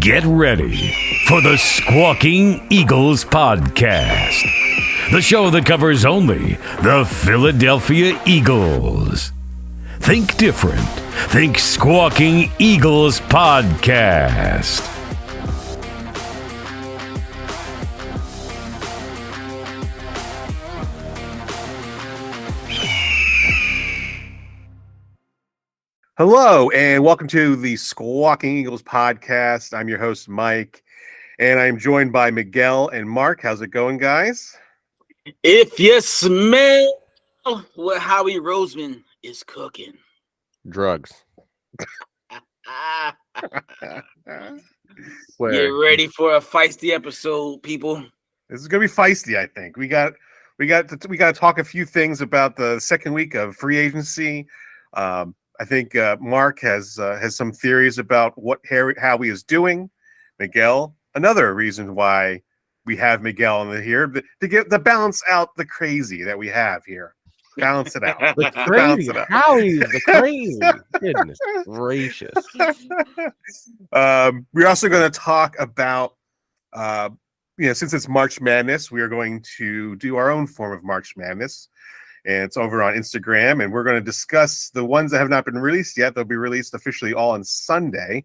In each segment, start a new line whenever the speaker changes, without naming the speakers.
Get ready for the Squawking Eagles Podcast, the show that covers only the Philadelphia Eagles. Think different. Think Squawking Eagles Podcast.
Hello, and welcome to the Squawking Eagles Podcast. I'm your host, Mike, and I'm joined by Miguel and Mark. How's it going, guys?
If you smell what Howie Roseman is cooking.
Drugs.
Get ready for a feisty episode, people.
This is gonna be feisty, I think. We got to talk a few things about the second week of free agency. I think Mark has some theories about what Howie is doing. Miguel, another reason why we have Miguel in here to balance out the crazy that we have here. Balance it out.
The crazy. Howie's the crazy. Goodness gracious.
We're also going to talk about, since it's March Madness, we are going to do our own form of March Madness. And it's over on Instagram, and we're going to discuss the ones that have not been released yet. They'll be released officially all on Sunday.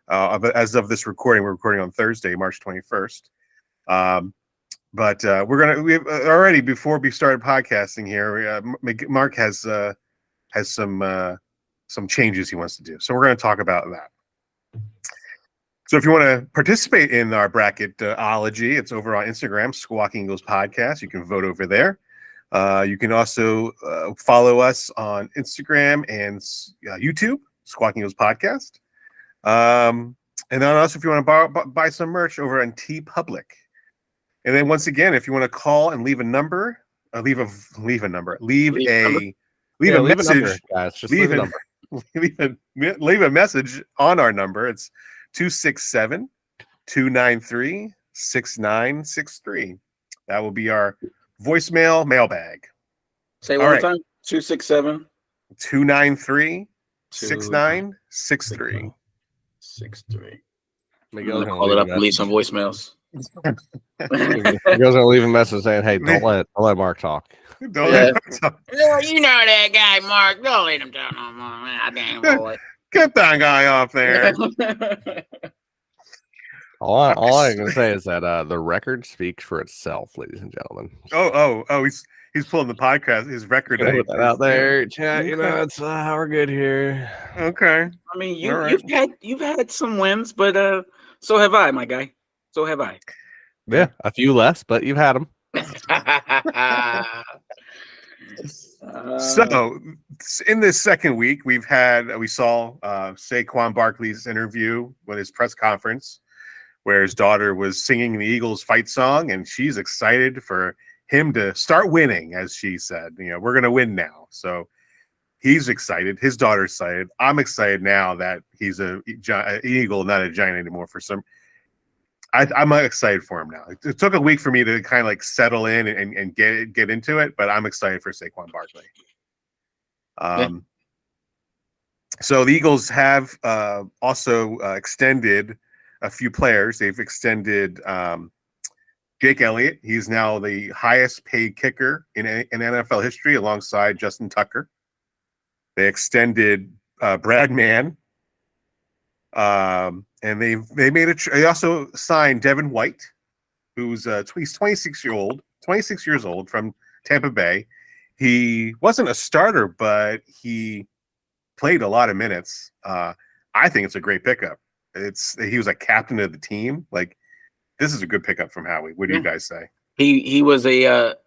As of this recording, we're recording on Thursday, March 21st. But we already, before we started podcasting here, Mark has some changes he wants to do. So we're going to talk about that. So if you want to participate in our bracketology, it's over on Instagram, Squawking Eagles Podcast. You can vote over there. You can also follow us on Instagram and YouTube, Squawking Eagles Podcast. And then also, if you want to buy some merch over on TeePublic. And then once again, if you want to call and leave a number, leave a message,
guys. Just leave a number.
Leave a message on our number. It's 267-293-6963. That will be our voicemail mailbag.
Say one more time.
267-293-6963.
63.
Miguel's
gonna call it up and leave some voicemails.
Miguel's gonna leave a message saying, "Hey, don't let Mark talk."
Don't let him talk.
Yeah, you know that guy, Mark. Don't let him talk no more, man. I damn boy.
Get that guy off there.
All I'm gonna say is that the record speaks for itself, ladies and gentlemen.
Oh, he's pulling the podcast. His record
Put that out there, chat. Okay. It's we're good here.
Okay.
I mean, you've had some wins, but so have I, my guy. So have I.
Yeah, a few less, but you've had them.
So in this second week, we saw Saquon Barkley's interview with his press conference, where his daughter was singing the Eagles fight song, and she's excited for him to start winning, as she said. We're going to win now. So he's excited. His daughter's excited. I'm excited now that he's an Eagle, not a Giant anymore. I'm excited for him now. It took a week for me to kind of like settle in and get into it, but I'm excited for Saquon Barkley. So the Eagles have also extended a few players. They've extended Jake Elliott. He's now the highest paid kicker in NFL history, alongside Justin Tucker. They extended Brad Mann, and they also signed Devin White, who's he's 26 years old from Tampa Bay. He wasn't a starter, but he played a lot of minutes. I think it's a great pickup. He was a captain of the team. Like, this is a good pickup from Howie. What do you guys say?
He was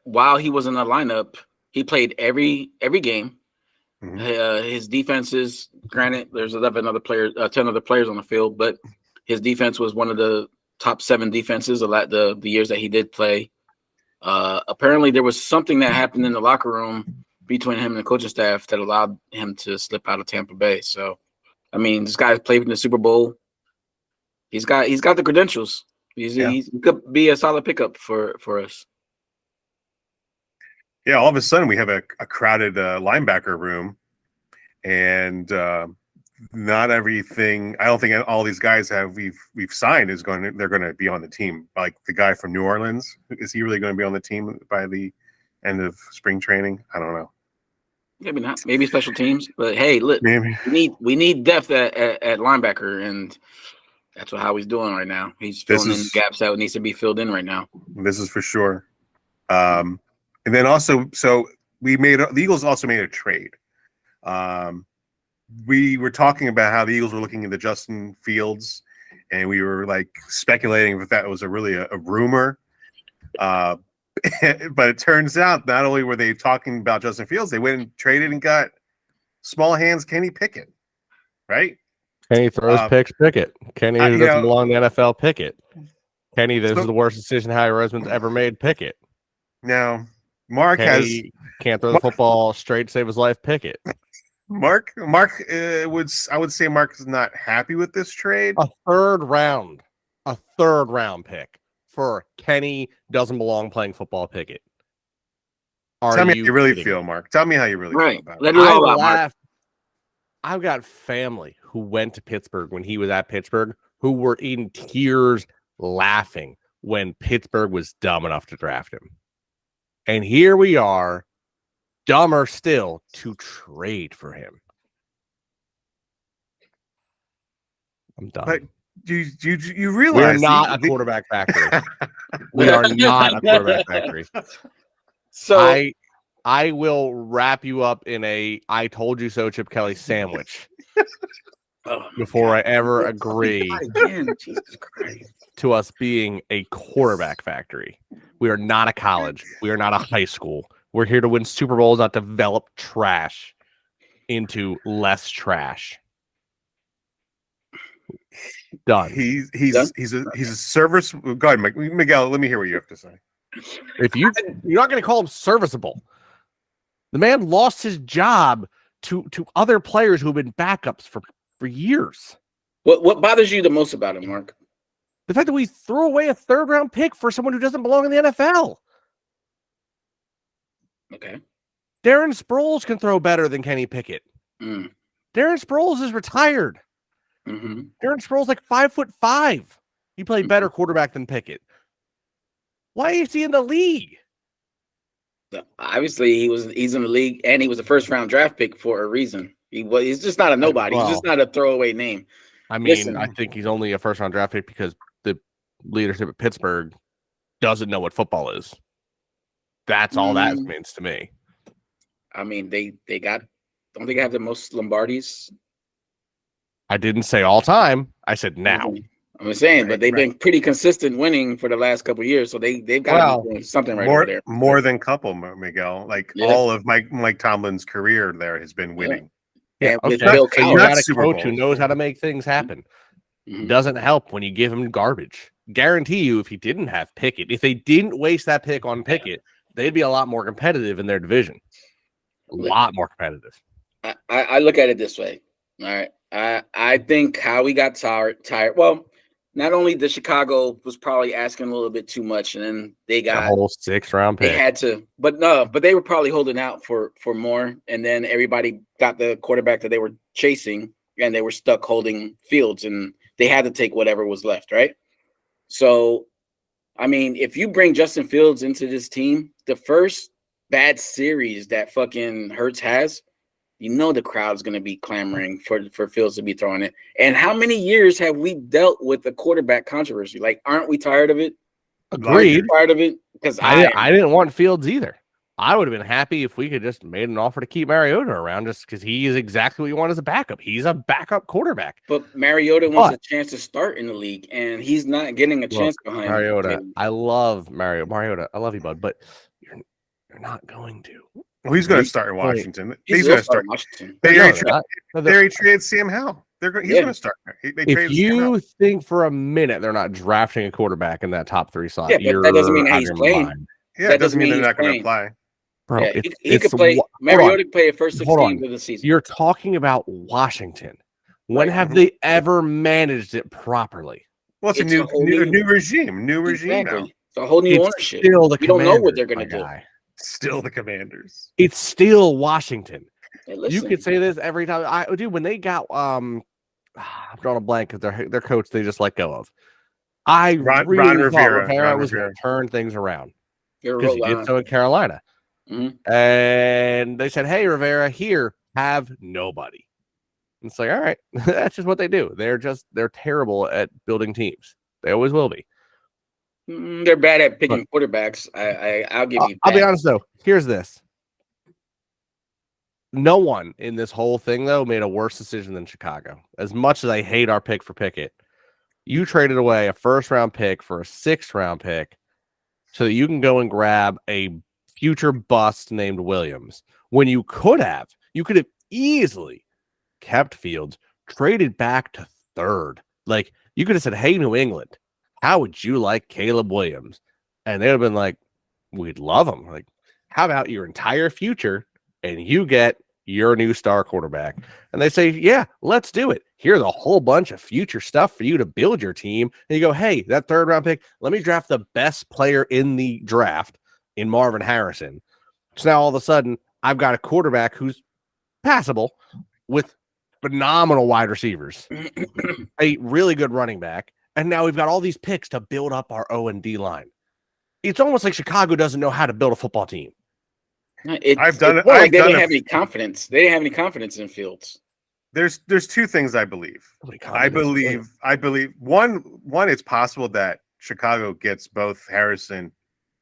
while he was in the lineup, he played every game. Mm-hmm. His defenses, granted, there's 10 other players on the field, but his defense was one of the top 7 defenses the years that he did play. Apparently, there was something that happened in the locker room between him and the coaching staff that allowed him to slip out of Tampa Bay. So, I mean, this guy played in the Super Bowl. He's got the credentials. He could be a solid pickup for us.
Yeah, all of a sudden we have a crowded linebacker room, and not everything. I don't think all these guys we've signed they're going to be on the team. Like the guy from New Orleans, is he really going to be on the team by the end of spring training? I don't know.
Maybe not. Maybe special teams. But hey, look,
Maybe.
we need depth at linebacker, and that's how he's doing right now. He's filling in gaps that needs to be filled in right now.
This is for sure. And then also, so the Eagles also made a trade. We were talking about how the Eagles were looking into Justin Fields, and we were like speculating if that was a rumor. But it turns out not only were they talking about Justin Fields, they went and traded and got small hands Kenny Pickett, right?
Kenny throws picks, Pickett. Kenny who doesn't belong in the NFL, Pickett. Kenny, this is the worst decision Howie Roseman's ever made, Pickett.
Now, Mark
Kenny can't throw the football straight to save his life, Pickett.
Mark I would say Mark is not happy with this trade.
A third round pick for Kenny doesn't belong playing football, Pickett.
Tell me how you really feel, Mark. Tell me how you really feel about it.
Let me know about Mark.
I've got family who went to Pittsburgh when he was at Pittsburgh who were in tears laughing when Pittsburgh was dumb enough to draft him. And here we are, dumber still, to trade for him. I'm done.
But you realize
we're not a quarterback factory. We are not a quarterback factory.
So
I will wrap you up in a "I told you so" Chip Kelly sandwich before I ever agree to us being a quarterback factory. We are not a college. We are not a high school. We're here to win Super Bowls, not develop trash into less trash. Done.
He's a service. Go ahead, Miguel. Let me hear what you have to say.
If you're not going to call him serviceable, the man lost his job to other players who have been backups for years.
What bothers you the most about him, Mark?
The fact that we threw away a third-round pick for someone who doesn't belong in the NFL.
Okay.
Darren Sproles can throw better than Kenny Pickett.
Mm.
Darren Sproles is retired.
Mm-hmm.
Darren Sproles like 5'5". He played better quarterback than Pickett. Why is he in the league?
Obviously, he's in the league, and he was a first-round draft pick for a reason. He's just not a nobody. He's just not a throwaway name.
I mean, I think he's only a first-round draft pick because the leadership at Pittsburgh doesn't know what football is. That's all that means to me.
I mean, don't they have the most Lombardis?
I didn't say all time. I said now.
I'm saying, but they've been pretty consistent winning for the last couple of years, so they've got to be doing something right over there.
More than couple, Miguel. Like all of Mike Tomlin's career there has been winning.
Yeah, okay. So you got a coach who knows how to make things happen. Mm-hmm. Doesn't help when you give him garbage. Guarantee you, if he didn't have Pickett, if they didn't waste that pick on Pickett, they'd be a lot more competitive in their division. A lot more competitive.
I look at it this way. All right. I think Howie got tired. Well, not only the Chicago was probably asking a little bit too much, and then they got
a whole 6th-round pick.
They had to, but they were probably holding out for more, and then everybody got the quarterback that they were chasing, and they were stuck holding Fields, and they had to take whatever was left, right? So, I mean, if you bring Justin Fields into this team, the first bad series that fucking Hurts has, you know the crowd's going to be clamoring for Fields to be throwing it. And how many years have we dealt with the quarterback controversy? Like, aren't we tired of it?
Agreed.
Tired of it? Because
I didn't want Fields either. I would have been happy if we could just made an offer to keep Mariota around just because he is exactly what you want as a backup. He's a backup quarterback.
But Mariota wants a chance to start in the league, and he's not getting a chance behind
Mariota.
him.
I love Mariota. I love you, bud, but you're not going to.
Well, he's going to start in Washington. He's
going to start in Washington.
They traded Sam Howell. He's going to start there.
If you think for a minute they're not drafting a quarterback in that top 3 slot,
that doesn't mean he's playing.
Yeah, it doesn't mean they're not going to apply.
Bro,
yeah, he could play. Mariota could play the first 6 games of the season.
You're talking about Washington. When have they ever managed it properly?
Well, it's a new regime. New regime now.
It's a whole new ownership.
Still the
we don't know what they're going to do.
Still the Commanders.
It's still Washington.
Hey,
You could say this every time. I do when they got I'm drawing a blank because their coach they just let go of. I
Ron
really thought
Rivera.
Rivera
Ron
was going
Rivera.
to turn things around
You're
because he did so in Carolina.
Mm-hmm.
And they said, "Hey, Rivera, here, have nobody." It's like, all right, that's just what they do. They're terrible at building teams. They always will be.
They're bad at picking quarterbacks. I'll give you.
I'll be honest though. Here's this. No one in this whole thing though made a worse decision than Chicago. As much as I hate our pick for Pickett, you traded away a first-round pick for a sixth-round pick so that you can go and grab a future bust named Williams. When you could have easily kept Fields, traded back to third. Like, you could have said, hey, New England, how would you like Caleb Williams? And they would have been like, we'd love him. Like, how about your entire future and you get your new star quarterback? And they say, yeah, let's do it. Here's a whole bunch of future stuff for you to build your team. And you go, hey, that third round pick, let me draft the best player in the draft in Marvin Harrison. So now all of a sudden, I've got a quarterback who's passable with phenomenal wide receivers, a really good running back, and now we've got all these picks to build up our O&D line. It's almost like Chicago doesn't know how to build a football team.
I've done it.
They didn't have any confidence. They didn't have any confidence in Fields.
There's two things I believe. I believe one it's possible that Chicago gets both Harrison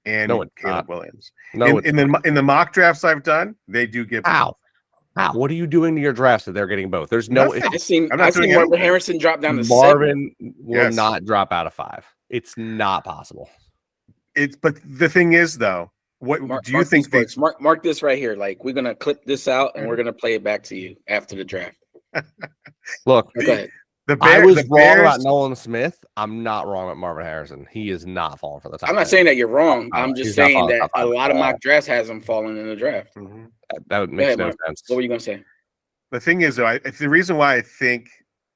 and Caleb Williams. In the mock drafts I've done, they do get both.
What are you doing to your drafts that they're getting both? There's no.
I've seen Marvin Harrison drop down to
Marvin 7. Will not drop out of 5. It's not possible.
But the thing is, though, what do you think?
Mark this right here. Like, we're gonna clip this out and we're gonna play it back to you after the draft.
Look,
go ahead.
I was wrong about Nolan Smith. I'm not wrong about Marvin Harrison. He is not falling for the top.
I'm not saying that you're wrong. I'm just saying that a lot of mock drafts has him falling in the draft.
Mm-hmm.
That makes no sense.
What were you going to say?
The thing is, though, the reason why I think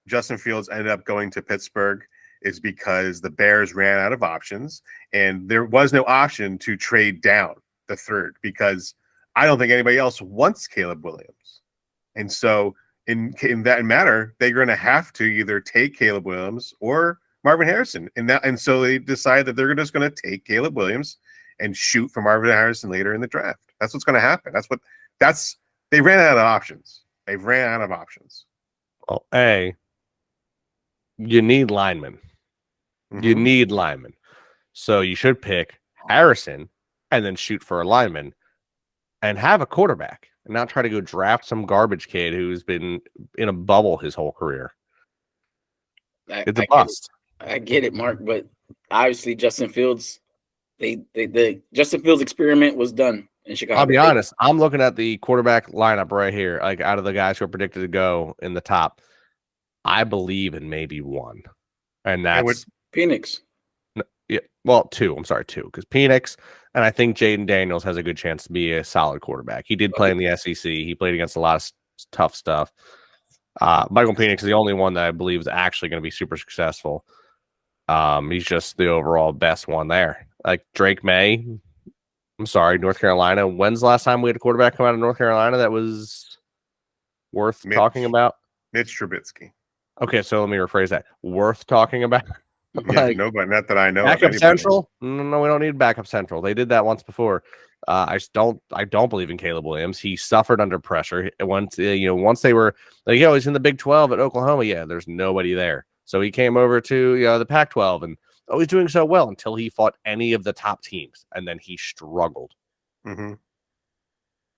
Justin Fields ended up going to Pittsburgh is because the Bears ran out of options, and there was no option to trade down the third because I don't think anybody else wants Caleb Williams. And so in that matter, they're going to have to either take Caleb Williams or Marvin Harrison. And so they decide that they're just going to take Caleb Williams and shoot for Marvin Harrison later in the draft. That's what's going to happen. They ran out of options. They've ran out of options.
Well, you need linemen. Mm-hmm. You need linemen. So you should pick Harrison and then shoot for a lineman and have a quarterback and not try to go draft some garbage kid who's been in a bubble his whole career. It's a bust.
I get it, Mark, but obviously Justin Fields, the Justin Fields experiment was done in Chicago.
I'll be honest. I'm looking at the quarterback lineup right here. Like, out of the guys who are predicted to go in the top, I believe in maybe one, and that's
Penix.
Yeah, well, 2. I'm sorry, 2, because Penix, and I think Jaden Daniels has a good chance to be a solid quarterback. He did play in the SEC. He played against a lot of tough stuff. Michael Penix is the only one that I believe is actually going to be super successful. He's just the overall best one there. Like Drake May, I'm sorry, North Carolina. When's the last time we had a quarterback come out of North Carolina that was worth talking about?
Mitch Trubisky.
Okay, so let me rephrase that. Worth talking about?
Like, nobody, not that I know.
Backup central? No, we don't need backup central. They did that once before. I don't believe in Caleb Williams. He suffered under pressure. Once they were like, he's in the Big 12 at Oklahoma. Yeah, there's nobody there. So he came over to the Pac-12 and he's doing so well until he fought any of the top teams, and then he struggled.
Mm-hmm.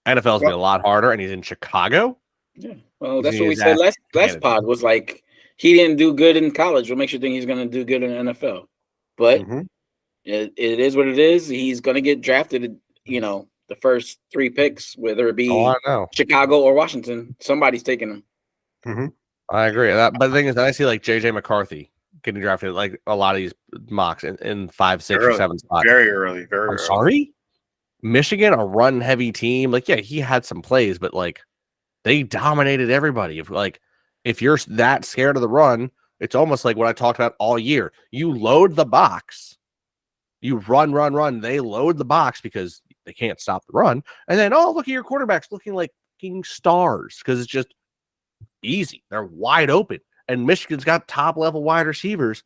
NFL's been a lot harder, and he's in Chicago.
Yeah, well, that's what we said last pod was like, he didn't do good in college. What makes you think he's going to do good in the NFL? But it is what it is. He's going to get drafted, the first 3 picks, whether it be Chicago or Washington. Somebody's taking him.
Mm-hmm.
I agree. But the thing is that I see like J.J. McCarthy getting drafted, like a lot of these mocks in 5, 6, or 7 spots.
Very early.
I'm sorry? Michigan, a run-heavy team. Like, yeah, he had some plays, but, like, they dominated everybody. If you're that scared of the run, it's almost like what I talked about all year. You load the box. You run. They load the box because they can't stop the run. And then, look at your quarterbacks looking like fucking stars because it's just easy. They're wide open. And Michigan's got top-level wide receivers.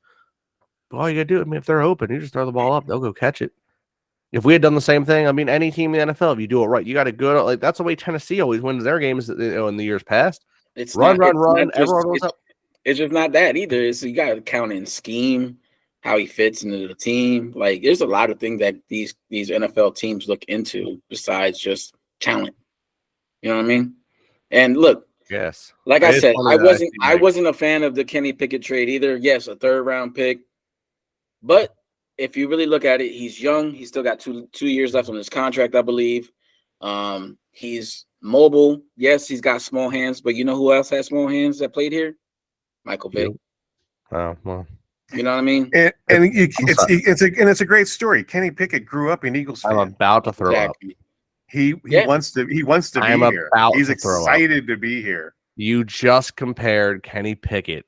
But all you got to do, I mean, if they're open, you just throw the ball up. They'll go catch it. If we had done the same thing, I mean, any team in the NFL, if you do it right, you got to go. Like that's the way Tennessee always wins their games in the years past.
It's
run.
Everyone
goes up.
It's just not that either. It's you got to count in scheme, how he fits into the team. Like there's a lot of things that these NFL teams look into besides just talent. You know what I mean? And look,
yes,
like I said, I wasn't a fan of the Kenny Pickett trade either. Yes, a 3rd-round pick, but if you really look at it, he's young. He's still got two years left on his contract, I believe. He's mobile. Yes, he's got small hands, but you know who else has small hands that played here? Michael Vick.
Oh well,
you know what I mean.
And it's a great story. Kenny Pickett grew up in Eagles fan.
I'm about to throw up.
He wants to be here. He's excited to be here.
You just compared Kenny Pickett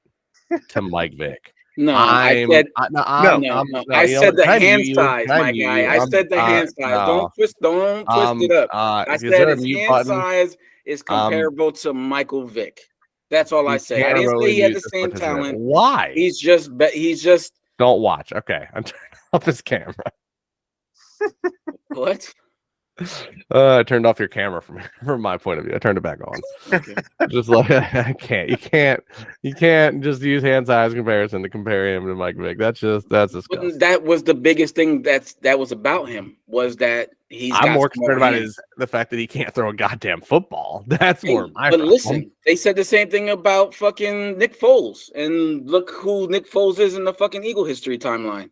to Mike Vick.
No, I said the hand size, my guy. I said the hand size. Don't twist it up. I said his hand size is comparable to Michael Vick. That's all I said. I didn't say he had the same talent.
Why?
He's just
don't watch. Okay, I'm turning off this camera.
What?
I turned off your camera from my point of view. I turned it back on. Okay. Just like I can't. You can't just use hand size comparison to compare him to Mike Vick. That's disgusting.
That was the biggest thing that was about him was that
I'm more concerned about the fact that he can't throw a goddamn football. That's more my problem.
Listen, they said the same thing about fucking Nick Foles, and look who Nick Foles is in the fucking Eagle history timeline.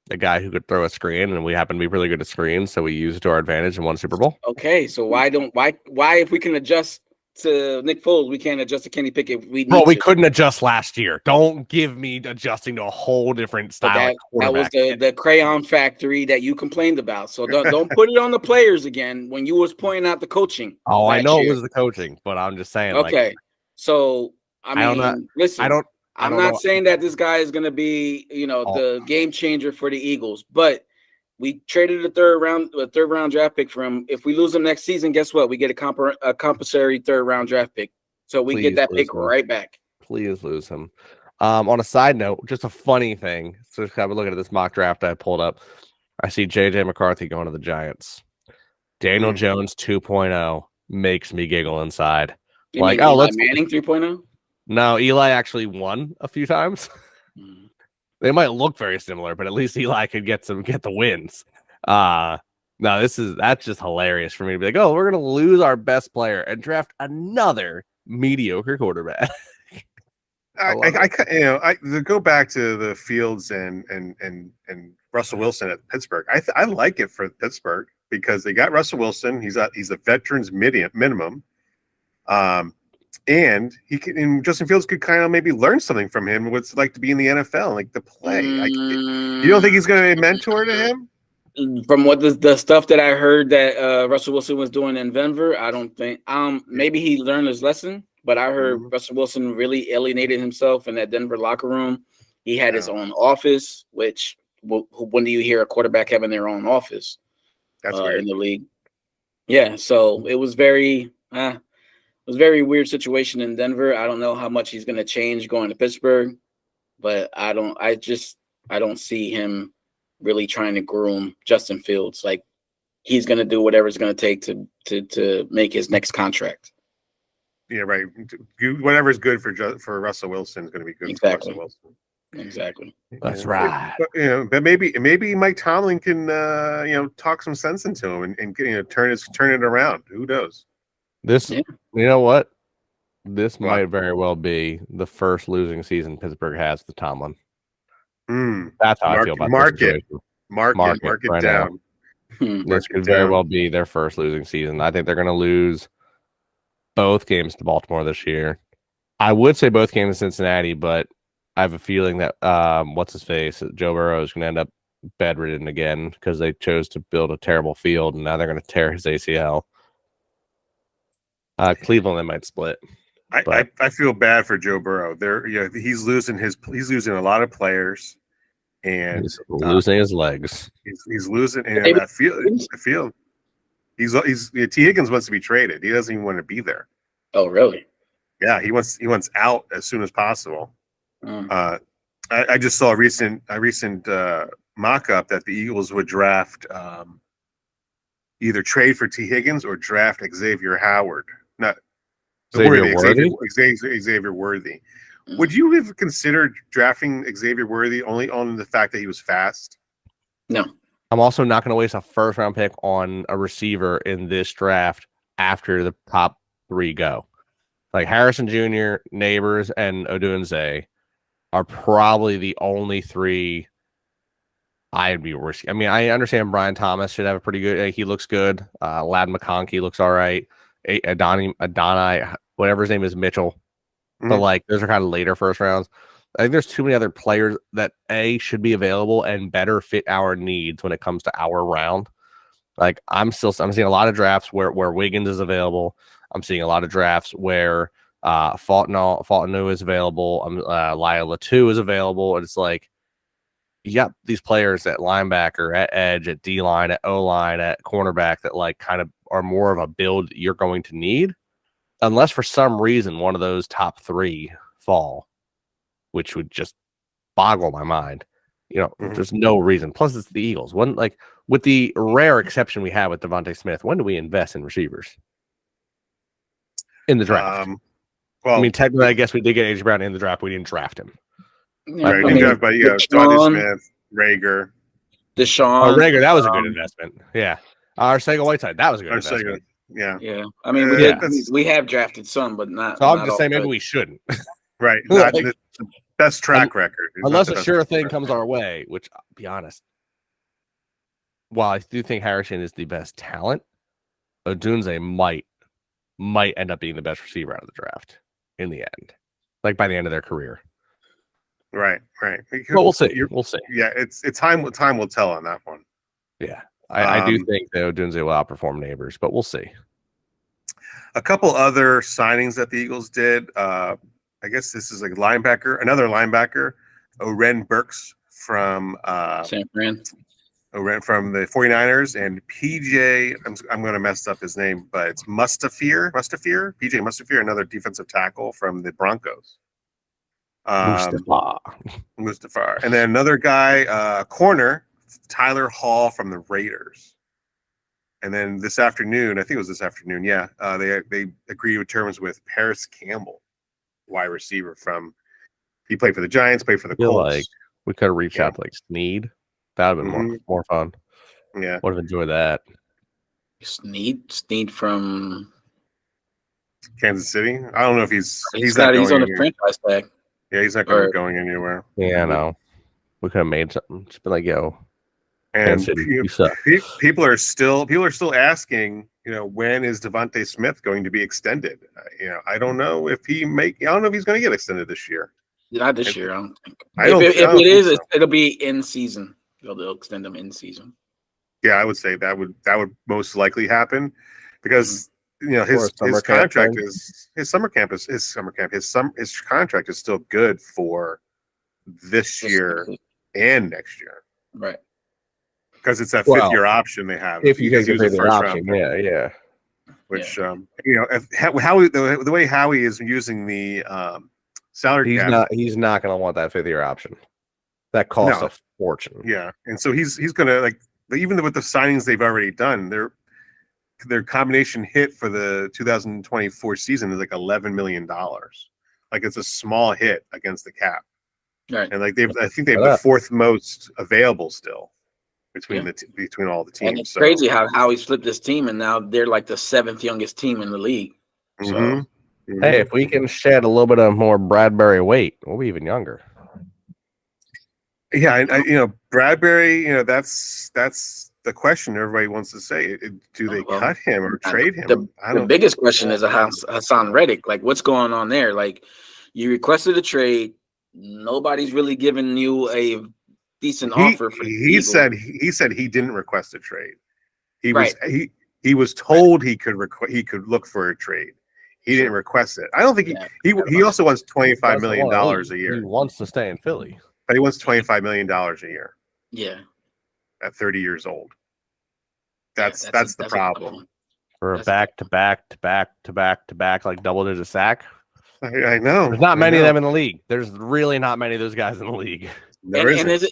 A guy who could throw a screen, and we happen to be really good at screens, so we use it to our advantage and won Super Bowl.
Okay, so why if we can adjust to Nick Foles, we can't adjust to Kenny Pickett? We
couldn't adjust last year. Don't give me adjusting to a whole different style.
That was the crayon factory that you complained about. So don't put it on the players again when you was pointing out the coaching.
Oh, I know it was the coaching, but I'm just saying.
Okay, so listen. I'm not saying that this guy is going to be, the game changer for the Eagles, but we traded a third round draft pick for him. If we lose him next season, guess what? We get a compulsory 3rd-round draft pick. So we get that pick right back.
Please lose him. On a side note, just a funny thing. So just have a look at this mock draft I pulled up. I see J.J. McCarthy going to the Giants. Daniel Jones 2.0 makes me giggle inside.
Let's Manning 3.0.
No, Eli actually won a few times. They might look very similar, but at least Eli could get the wins. No, that's just hilarious for me to be like, oh, we're gonna lose our best player and draft another mediocre quarterback.
To go back to the Fields and Russell Wilson at Pittsburgh. I like it for Pittsburgh because they got Russell Wilson. He's a veteran's minimum. And Justin Fields could kind of maybe learn something from him, what it's like to be in the NFL, like to play. You don't think he's going to be a mentor to him?
From what the stuff that I heard that Russell Wilson was doing in Denver, I don't think. Maybe he learned his lesson, but I heard Russell Wilson really alienated himself in that Denver locker room. He had his own office, which when do you hear a quarterback having their own office?
That's weird.
In the league. Yeah, so it was very. It was a very weird situation in Denver. I don't know how much he's going to change going to Pittsburgh, but I don't see him really trying to groom Justin Fields. Like he's going to do whatever it's going to take to make his next contract.
Yeah, right. Whatever's good for Russell Wilson is going to be good for Russell Wilson.
Exactly.
That's right.
But maybe Mike Tomlin can talk some sense into him and turn it around. Who knows?
You know what? This might very well be the first losing season Pittsburgh has with Tomlin. That's how I feel about
mark
this situation.
Mark it down.
This could very well be their first losing season. I think they're going to lose both games to Baltimore this year. I would say both games to Cincinnati, but I have a feeling that Joe Burrow is going to end up bedridden again because they chose to build a terrible field, and now they're going to tear his ACL. Cleveland, they might split.
I feel bad for Joe Burrow. He's losing a lot of players, and
he's losing his legs.
He's losing. And I feel. T. Higgins wants to be traded. He doesn't even want to be there.
Oh, really?
Yeah, he wants out as soon as possible. I just saw a recent mock-up that the Eagles would draft either trade for T. Higgins or draft Xavier Howard. Not
Xavier Worthy.
Xavier Worthy. Would you have considered drafting Xavier Worthy only on the fact that he was fast?
No.
I'm also not going to waste a first-round pick on a receiver in this draft after the top 3 go. Like Harrison Jr., Neighbors, and Odunze are probably the only 3 I'd be risky. I mean, I understand Brian Thomas should have a pretty good. He looks good. Lad McConkey looks all right. Adonai, whatever his name is, Mitchell. But like those are kind of later first rounds. I think there's too many other players that should be available and better fit our needs when it comes to our round. Like I'm seeing a lot of drafts where Wiggins is available. I'm seeing a lot of drafts where Fontenot is available. Lyle Latu is available. And it's like, you got these players at linebacker, at edge, at D-line, at O-line, at cornerback that like kind of are more of a build you're going to need. Unless for some reason one of those top 3 fall, which would just boggle my mind. There's no reason. Plus, it's the Eagles. With the rare exception we have with Devontae Smith, when do we invest in receivers in the draft? I mean, technically, I guess we did get A.J. Brown in the draft. We didn't draft him.
Right, Devontae Smith, Rager,
Deshaun.
Oh, Rager, that was a good investment. Yeah, Arcega-Whiteside, that was a good investment.
Yeah.
I mean, we have drafted some, but not.
So I'm just saying, maybe we shouldn't.
Right, not the best track record.
Unless a sure thing comes our way, which, I'll be honest, while I do think Harrison is the best talent, Odunze might end up being the best receiver out of the draft in the end, like by the end of their career.
Right.
But we'll see. We'll see.
Yeah, it's time will tell on that one.
Yeah, I do think that Odunze will outperform Neighbors, but we'll see.
A couple other signings that the Eagles did. I guess this is another linebacker, Oren Burks from
San Fran.
Oren from the 49ers, and PJ, I'm going to mess up his name, but it's Mustafir, PJ Mustafir, another defensive tackle from the Broncos. Mustafar. And then another guy, corner, Tyler Hall from the Raiders. And then this afternoon, I think it was this afternoon, they agreed with terms with Paris Campbell, wide receiver he played for the Giants, played for the Colts.
Like we could have reached out to like Snead. That would have been more fun.
Yeah.
Would have enjoyed that.
Snead from
Kansas City. I don't know if he's
on the franchise tag.
Yeah, he's not going anywhere.
Yeah, no. We could have made something. Just been like, yo.
And people are still asking, when is Devontae Smith going to be extended? I don't know if he's going to get extended this year.
Not this year, I don't think. If it is, it'll be in season. They'll extend them in season.
Yeah, I would say that would most likely happen because his contract his contract is still good for this year and next year.
Right.
Because it's that 5th-year option they have.
If you can use the option, yeah.
Which the way Howie is using the salary cap,
he's not going to want that 5th-year option. That costs a fortune.
Yeah, and so he's going to even with the signings they've already done, their combination hit for the 2024 season is like $11 million. Like it's a small hit against the cap.
Right.
And I think they have the 4th most available still between all the teams.
And it's crazy how he's flipped this team, and now they're like the 7th youngest team in the league. So,
hey, if we can shed a little bit of more Bradbury weight, we'll be even younger.
Yeah, Bradbury. That's the question everybody wants to say. Do they cut him or trade him?
The biggest question is Hassan Reddick. Like, what's going on there? Like, you requested a trade. Nobody's really giving you a decent offer.
He said he didn't request a trade. He was told he could look for a trade. He didn't request it. I don't think he also wants $25 million a year.
He wants to stay in Philly,
but he wants $25 million a year.
Yeah,
at 30 years old. That's the problem.
For a back to back like double-digit sack.
I know.
There's not many of them in the league. There's really not many of those guys in the league.
It's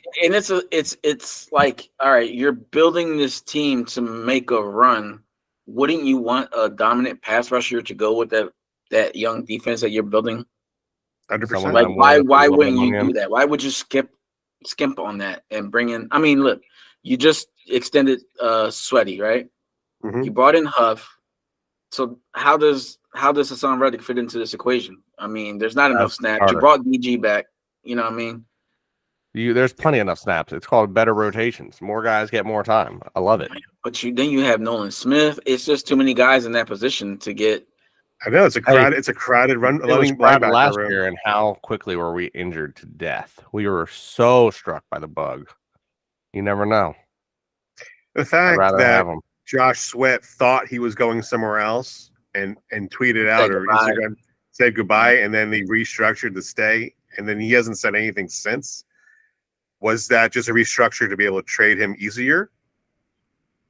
like, all right, you're building this team to make a run. Wouldn't you want a dominant pass rusher to go with that young defense that you're building?
100%.
Like, why wouldn't you do that? Why would you skimp on that and bring in? I mean, look, you just extended Sweaty, right?
Mm-hmm.
You brought in Huff. So how does Hassan Reddick fit into this equation? I mean, there's not enough snaps.
Harder.
You brought DG back. You know what I mean?
There's plenty enough snaps. It's called better rotations. More guys get more time. I love it.
But then you have Nolan Smith. It's just too many guys in that position to get.
I know it's a crowded run.
It was crowded last year, and how quickly were we injured to death? We were so struck by the bug. You never know.
The fact that Josh Sweat thought he was going somewhere else and tweeted out or Instagram said goodbye, and then they restructured to stay, and then he hasn't said anything since. Was that just a restructure to be able to trade him easier?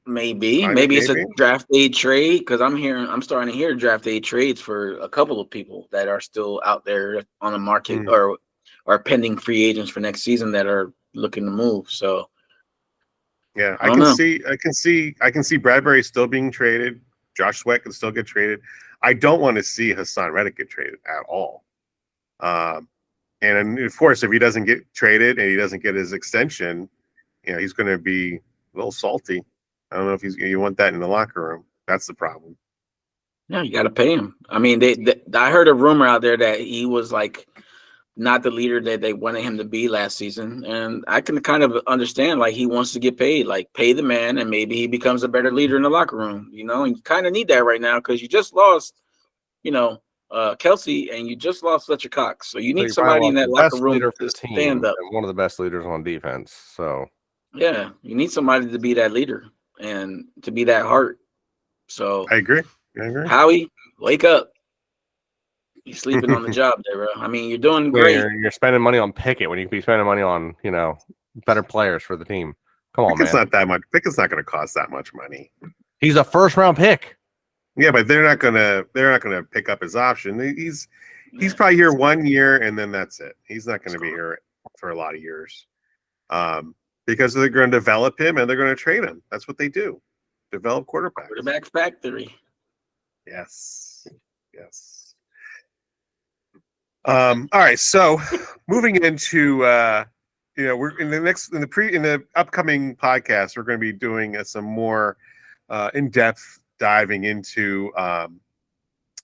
Maybe it's a draft day trade, because I'm starting to hear draft day trades for a couple of people that are still out there on the market or are pending free agents for next season that are looking to move. So
yeah, I can see Bradbury still being traded. Josh Sweat can still get traded. I don't want to see Hassan Reddick get traded at all. And of course, if he doesn't get traded and he doesn't get his extension, he's going to be a little salty. I don't know if you want that in the locker room. That's the problem.
Yeah, you got to pay him. I mean, I heard a rumor out there that he was like not the leader that they wanted him to be last season, and I can kind of understand. Like, he wants to get paid. Like, pay the man, and maybe he becomes a better leader in the locker room. And you kind of need that right now because you just lost, Kelsey, and you just lost Fletcher Cox. So you need somebody in that locker room to stand up.
One of the best leaders on defense. So
yeah, you need somebody to be that leader and to be that heart. So
I agree.
Howie, wake up. You're sleeping on the job there, bro. I mean, you're doing great.
You're spending money on Pickett when you could be spending money on, better players for the team. Come on,
Pickett's
man.
Not that much. Pickett's not going to cost that much money.
He's a first-round pick.
Yeah, but they're not gonna pick up his option. He's probably here 1 year and then that's it. He's not going to be here for a lot of years, because they're going to develop him and they're going to trade him. That's what they do. Develop quarterbacks.
Quarterback factory.
Yes. All right. So moving into we're in the upcoming podcast, we're going to be doing some more in-depth diving into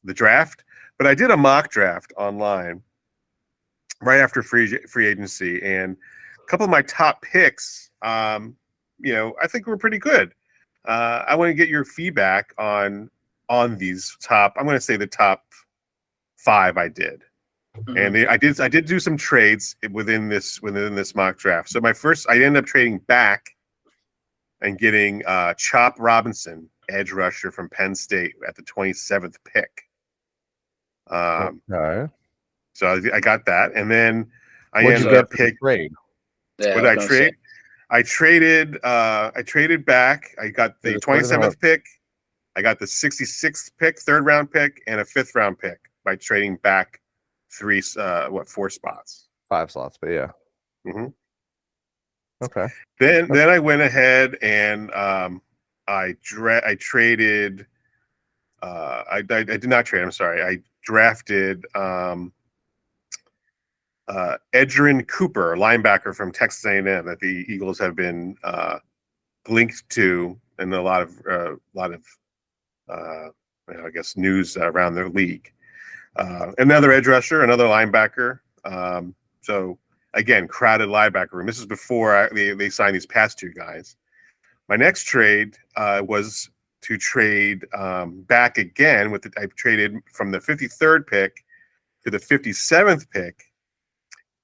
the draft. But I did a mock draft online right after free agency, and a couple of my top picks, I think were pretty good. I want to get your feedback on these top. I'm going to say the top 5 I did. And I did do some trades within this mock draft. So my first, I ended up trading back and getting Chop Robinson, edge rusher from Penn State, at the 27th pick.
Okay.
So I got that, and then I
What'd
ended up
picking trade.
Yeah, what did I trade? I traded back. I got the 27th pick. I got the 66th pick, 3rd round pick, and a 5th round pick by trading back 4 spots?
5 slots, but yeah.
Mm-hmm.
Okay.
Then I went ahead and I traded. I did not trade. I'm sorry. I drafted Edgerrin Cooper, linebacker from Texas A&M, that the Eagles have been linked to in a lot of I guess news around their league. Another edge rusher, another linebacker. So again, crowded linebacker room. This is before they signed these past 2 guys. My next trade was to trade back again. I traded from the 53rd pick to the 57th pick,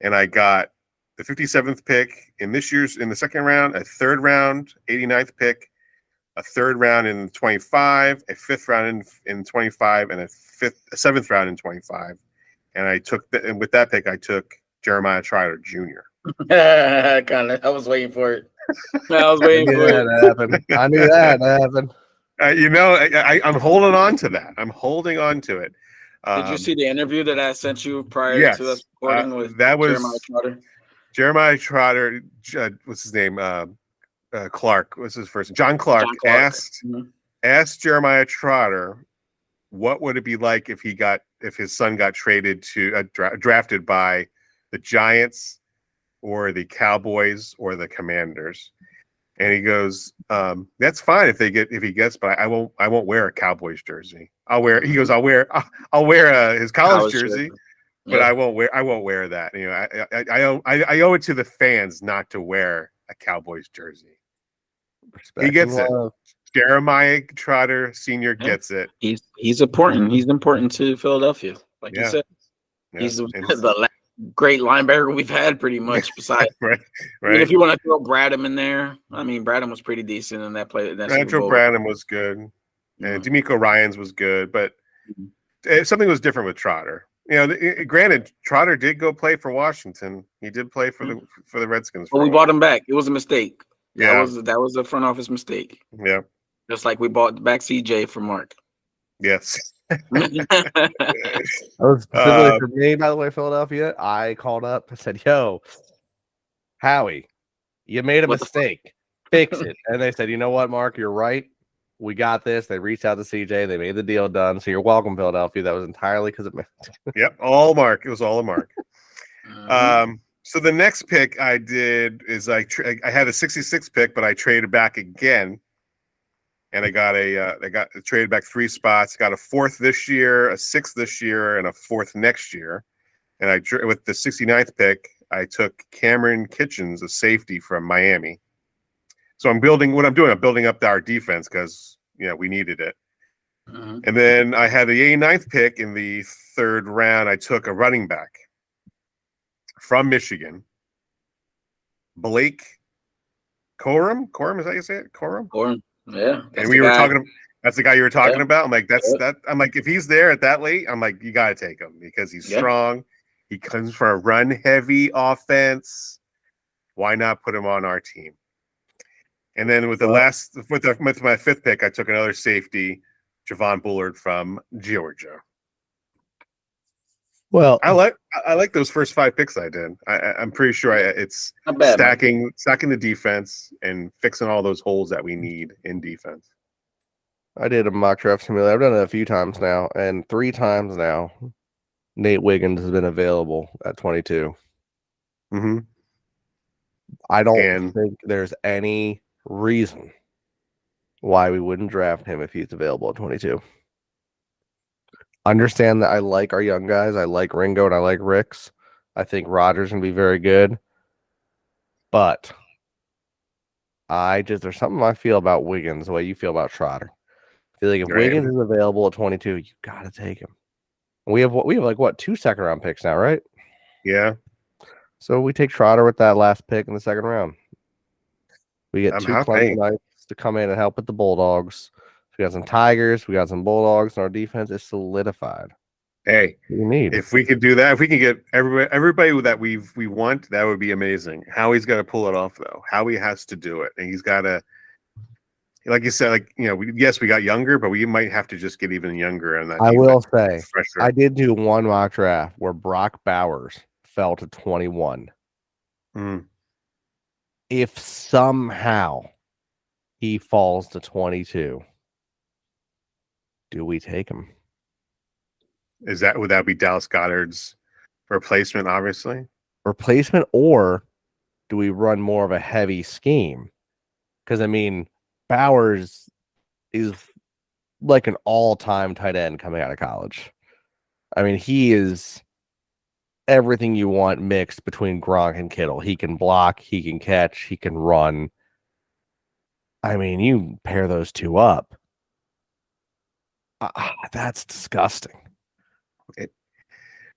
and I got the 57th pick in the 2nd round, a 3rd round 89th pick, a 3rd round in 25, a 5th round in 25, and a 7th round in 25. And with that pick, I took Jeremiah Trotter Jr.
I was waiting for it. I was waiting for it.
I knew that happened.
I'm holding on to that. I'm holding on to it.
Did you see the interview that I sent you prior to us recording with Jeremiah Trotter?
Jeremiah Trotter, what's his name? Clark. What's his first name? John Clark. Asked Jeremiah Trotter, what would it be like if his son got traded to drafted by the Giants or the Cowboys or the Commanders? And he goes, that's fine if he gets, but I won't wear a Cowboys jersey. I'll wear his college jersey, but I won't wear that. You know, I owe it to the fans not to wear a Cowboys jersey. He gets it. Jeremiah Trotter Sr. gets it.
He's important. He's important to Philadelphia, like you said. Yeah. He's the great linebacker we've had, pretty much. Besides,
right.
I mean, if you want to throw Bradham in there, I mean, Bradham was pretty decent in that play.
Bradham was good, and D'Amico Ryans was good, but something was different with Trotter. You know, granted, Trotter did go play for Washington. He did play for the Redskins.
Well, we bought him back. It was a mistake.
Yeah,
that was a front office mistake.
Yeah,
just like we bought back CJ for Mark.
Yes.
That was specifically for me, by the way, Philadelphia. I called up and said, "Yo, Howie, you made a mistake. Fix it." And they said, "You know what, Mark? You're right. We got this." They reached out to CJ. They made the deal done. So you're welcome, Philadelphia. That was entirely because of me.
Yep, all Mark. It was all a Mark. So the next pick I did is I had a 66 pick, but I traded back again. And I got traded back 3 spots. Got a 4th this year, a 6th this year, and a 4th next year. And with the 69th pick, I took Cameron Kitchens, a safety from Miami. So I'm building up our defense because we needed it. And then I had the 89th pick in the 3rd round. I took a running back from Michigan, Blake Corum. Corum, is that how you say it?
Corum. Yeah,
and we were talking. That's the guy you were talking about. I'm like, that. I'm like, if he's there at that late, I'm like, you got to take him because he's strong. He comes from a run-heavy offense. Why not put him on our team? And then with my 5th pick, I took another safety, Javon Bullard from Georgia.
Well,
I like those first 5 picks I did. I'm pretty sure it's stacking the defense and fixing all those holes that we need in defense.
I did a mock draft simulator. I've done it a few times now, and 3 times now, Nate Wiggins has been available at 22.
Mm-hmm.
I don't think there's any reason why we wouldn't draft him if he's available at 22. Understand that I like our young guys. I like Ringo and I like Ricks. I think Rodgers can be very good. But there's something I feel about Wiggins the way you feel about Trotter. I feel like if Wiggins is available at 22, you got to take him. We have 2 2nd-round picks now, right?
Yeah.
So we take Trotter with that last pick in the 2nd round. We get 2 Clemsonites to come in and help with the Bulldogs. We got some Tigers, we got some Bulldogs, and our defense is solidified.
Hey, if we could do that, if we can get everybody that we want, that would be amazing. Howie's got to pull it off, though. Howie has to do it, and he's got to, like you said, we got younger, but we might have to just get even younger. And
I will say, I did do one mock draft where Brock Bowers fell to 21. If somehow he falls to 22. Do we take him?
Would that be Dallas Goedert's replacement, obviously?
Replacement, or do we run more of a heavy scheme? Because, I mean, Bowers is like an all-time tight end coming out of college. I mean, he is everything you want mixed between Gronk and Kittle. He can block, he can catch, he can run. I mean, you pair those 2 up. That's disgusting.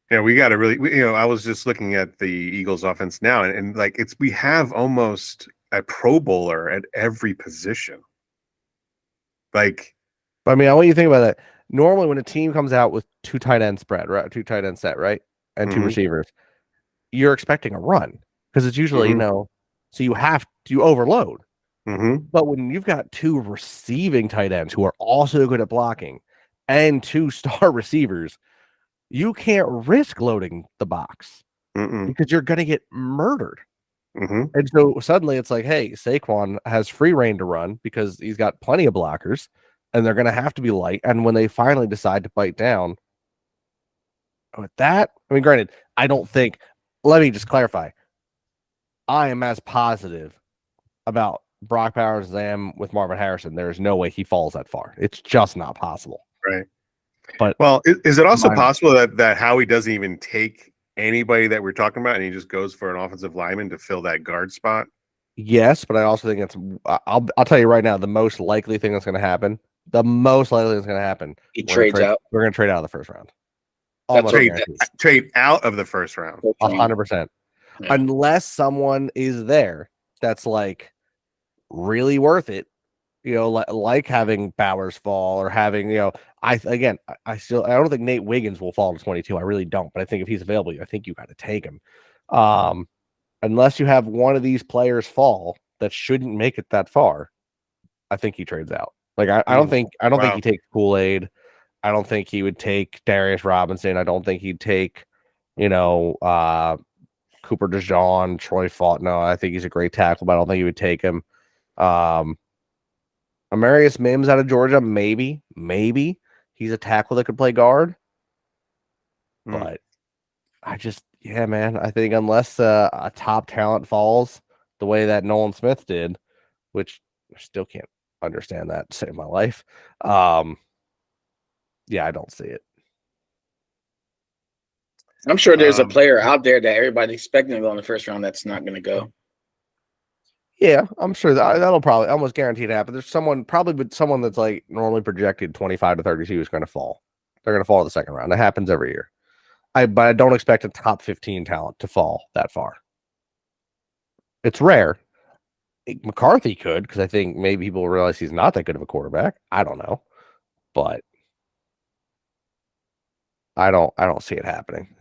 We got to really, I was just looking at the Eagles offense now, and we have almost a Pro Bowler at every position. I
mean, I want you to think about that. Normally, when a team comes out with 2 tight end spread, right, 2 tight end set, right, and 2 receivers, you're expecting a run because it's usually, so you have you overload.
Mm-hmm.
But when you've got 2 receiving tight ends who are also good at blocking and 2 star receivers, you can't risk loading the box because you're going to get murdered.
Mm-hmm.
And so suddenly it's like, hey, Saquon has free reign to run because he's got plenty of blockers and they're going to have to be light. And when they finally decide to bite down with that, I mean, granted, I don't think, let me just clarify. I am as positive about Brock Bowers as I am with Marvin Harrison. There is no way he falls that far. It's just not possible.
Right.
But
well, is it also possible that Howie doesn't even take anybody that we're talking about and he just goes for an offensive lineman to fill that guard spot?
Yes, but I also think it's I'll tell you right now, the most likely thing that's going to happen.
He trades out.
We're going to trade out of the first round.
Trade out of the first round.
100%. Yeah. Unless someone is there that's like really worth it, like having Bowers fall or having, I don't think Nate Wiggins will fall to 22. I really don't, but I think if he's available, I think you got to take him. Unless you have one of these players fall that shouldn't make it that far, I think he trades out. Like I don't think he takes Kool-Aid. I don't think he would take Darius Robinson. I don't think he'd take, Cooper DeJean, Troy Fault. No, I think he's a great tackle, but I don't think he would take him. Amarius Mims out of Georgia, maybe he's a tackle that could play guard. But I think unless a top talent falls the way that Nolan Smith did, which I still can't understand that to save my life. I don't see it.
I'm sure there's a player out there that everybody's expecting to go in the first round that's not going to go.
Yeah, I'm sure that'll probably almost guaranteed to happen. There's someone that's like normally projected 25 to 32 is going to fall. They're going to fall to the second round. That happens every year. But I don't expect a top 15 talent to fall that far. It's rare. McCarthy could, because I think maybe people realize he's not that good of a quarterback. I don't know, but I don't see it happening.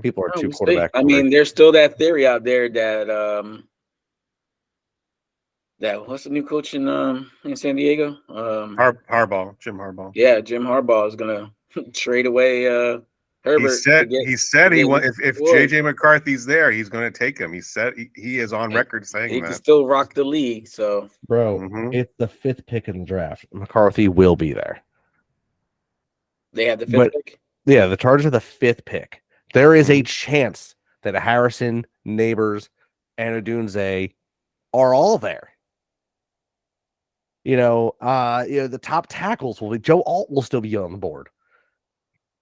People are too quarterback.
I mean, there's still that theory out there that what's the new coach in San Diego?
Jim Harbaugh.
Yeah, Jim Harbaugh is gonna trade away Herbert.
He said he want if JJ McCarthy's there, he's going to take him. He said he is on record saying
he can still rock the league. So,
bro, it's the 5th pick in the draft. McCarthy will be there.
They have the 5th pick.
Yeah, the Chargers are the 5th pick. There is a chance that Harrison, Neighbors, and Odunze are all there. The top tackles will be Joe Alt will still be on the board.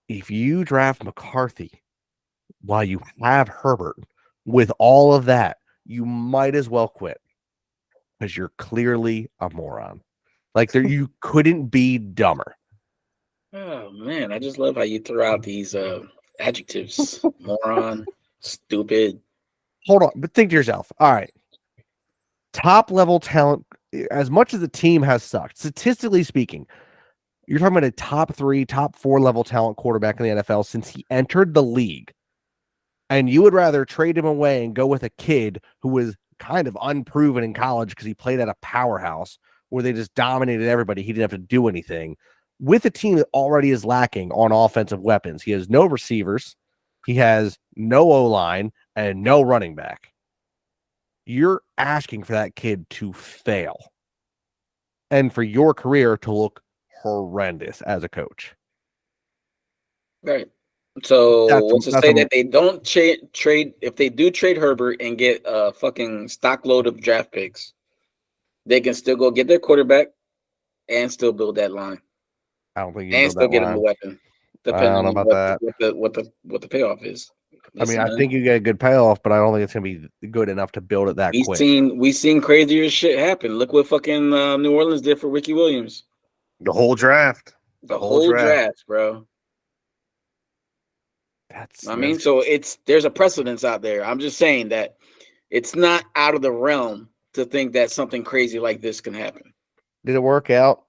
If you draft McCarthy while you have Herbert with all of that, you might as well quit because you're clearly a moron. Like you couldn't be dumber.
Oh man, I just love how you throw out these adjectives: moron, stupid.
Hold on, but think to yourself. All right, top level talent. As much as the team has sucked, statistically speaking, you're talking about a top 3, top 4 level talent quarterback in the NFL since he entered the league. And you would rather trade him away and go with a kid who was kind of unproven in college because he played at a powerhouse where they just dominated everybody. He didn't have to do anything with a team that already is lacking on offensive weapons. He has no receivers. He has no O-line and no running back. You're asking for that kid to fail and for your career to look horrendous as a coach.
Right. So let's just say that they don't trade. If they do trade Herbert and get a fucking stock load of draft picks, they can still go get their quarterback and still build that line.
I don't think you
and still get him a weapon. Depending
I don't know about
what the payoff is.
Listen, I think you get a good payoff, but I don't think it's gonna be good enough to build it that quick.
We've seen crazier shit happen. Look what fucking New Orleans did for Ricky Williams.
The whole draft.
The whole draft, bro. So there's a precedence out there. I'm just saying that it's not out of the realm to think that something crazy like this can happen.
Did it work out?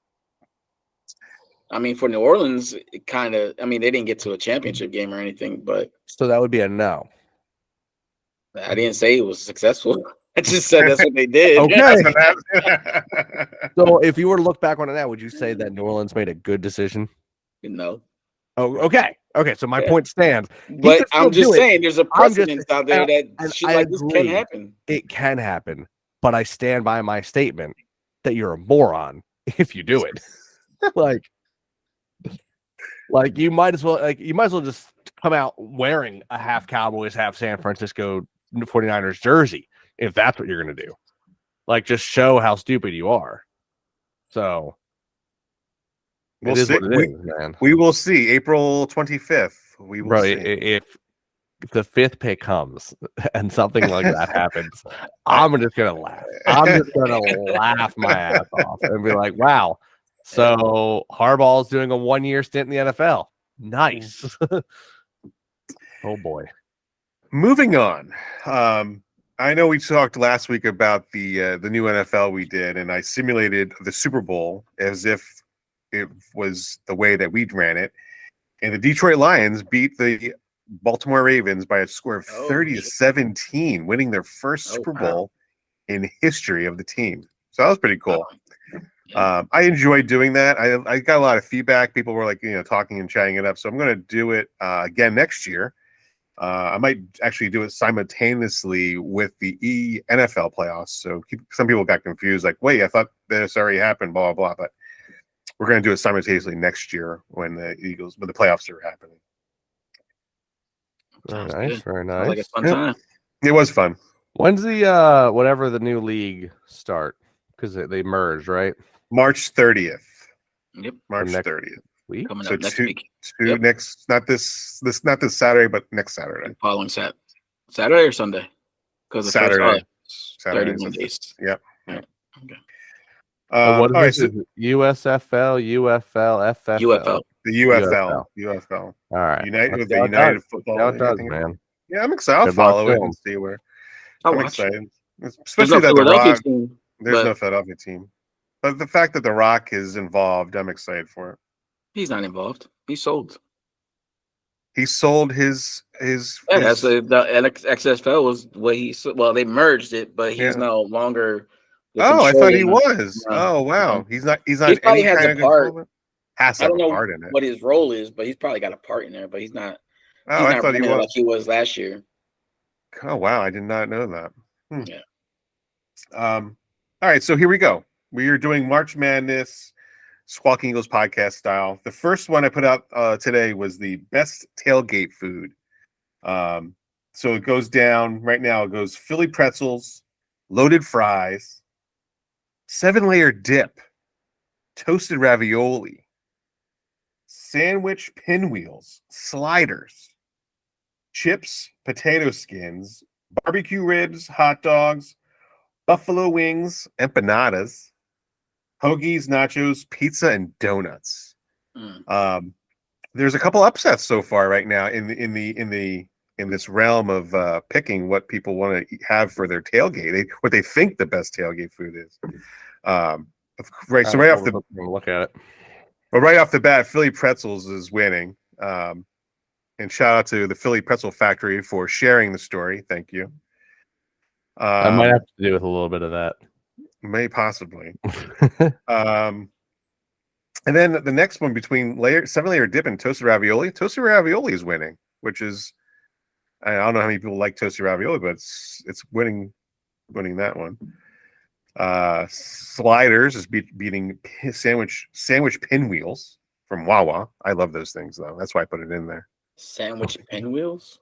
I mean, for New Orleans, it kind of. I mean, they didn't get to a championship game or anything, but
so that would be a no.
I didn't say it was successful. I just said that's what they did.
Okay. So if you were to look back on it now, would you say that New Orleans made a good decision?
No.
Oh, okay. Okay, so my point stands.
But I'm just saying there's a precedent out there that shit like this can happen.
It can happen, but I stand by my statement that you're a moron if you do it. like you might as well just come out wearing a half Cowboys, half San Francisco 49ers jersey if that's what you're going to do. Like, just show how stupid you are. So
we'll see.
Man.
We will see. April 25th. We will see.
If the 5th pick comes and something like that happens, I'm just gonna laugh. I'm just gonna laugh my ass off and be like, "Wow, so Harbaugh's doing a 1-year stint in the NFL. Nice." Oh boy.
Moving on. I know we talked last week about the new NFL we did, and I simulated the Super Bowl as if it was the way that we ran it. And the Detroit Lions beat the Baltimore Ravens by a score of 30-17, winning their first Super Bowl in history of the team. So that was pretty cool. I enjoyed doing that. I got a lot of feedback. People were like, talking and chatting it up. So I'm going to do it again next year. I might actually do it simultaneously with the NFL playoffs. So some people got confused, like, wait, I thought this already happened, blah, blah, blah. But we're going to do it simultaneously next year when the playoffs are happening.
Very nice. Very nice.
Sounds like a fun time.
It was fun.
When's the whatever the new league start? Because they merged, right?
March 30th.
Yep.
March 30th.
Week?
Coming
So
up next week.
Next, not this Saturday, but next Saturday.
Following Saturday or Sunday? Because
Saturday.
Saturday. 31 days.
Yep.
Right. Okay.
What is this? USFL, UFL, FFL.
UFL.
The UFL.
All right.
United Football.
How it does, man.
Yeah, I'm excited. I'll follow it and see where. I'm excited. Especially that The Rock. There's no Philadelphia team. But the fact that The Rock is involved, I'm excited for it.
He's not involved. He's sold.
He sold his.
That's the XFL was what he. Well, they merged it, but he's no longer.
Oh, I thought he was. Oh, wow. He's not. He
probably has a part.
I don't know
what his role is, but he's probably got a part in there. But he's not.
Oh, I thought he was
like he was last year.
Oh wow, I did not know that.
Yeah.
All right, so here we go. We are doing March Madness, Squawking Eagles podcast style. The first one I put out today was the best tailgate food. So it goes down right now. It goes Philly pretzels, loaded fries, 7-layer dip, toasted ravioli, sandwich pinwheels, sliders, chips, potato skins, barbecue ribs, hot dogs, buffalo wings, empanadas, hoagies, nachos, pizza, and donuts. There's a couple upsets so far right now in this realm of picking what people want to have for their tailgate, what they think the best tailgate food is. Right, so right off the
look at it.
Well, right off the bat, Philly Pretzels is winning. And shout out to the Philly Pretzel Factory for sharing the story. Thank you.
I might have to do with a little bit of that.
May possibly. And then the next one between 7-layer dip and toasted ravioli. Toasted ravioli is winning, which is I don't know how many people like toasted ravioli, but it's winning that one. Sliders is beating sandwich pinwheels from Wawa. I love those things though. That's why I put it in there.
Sandwich pinwheels?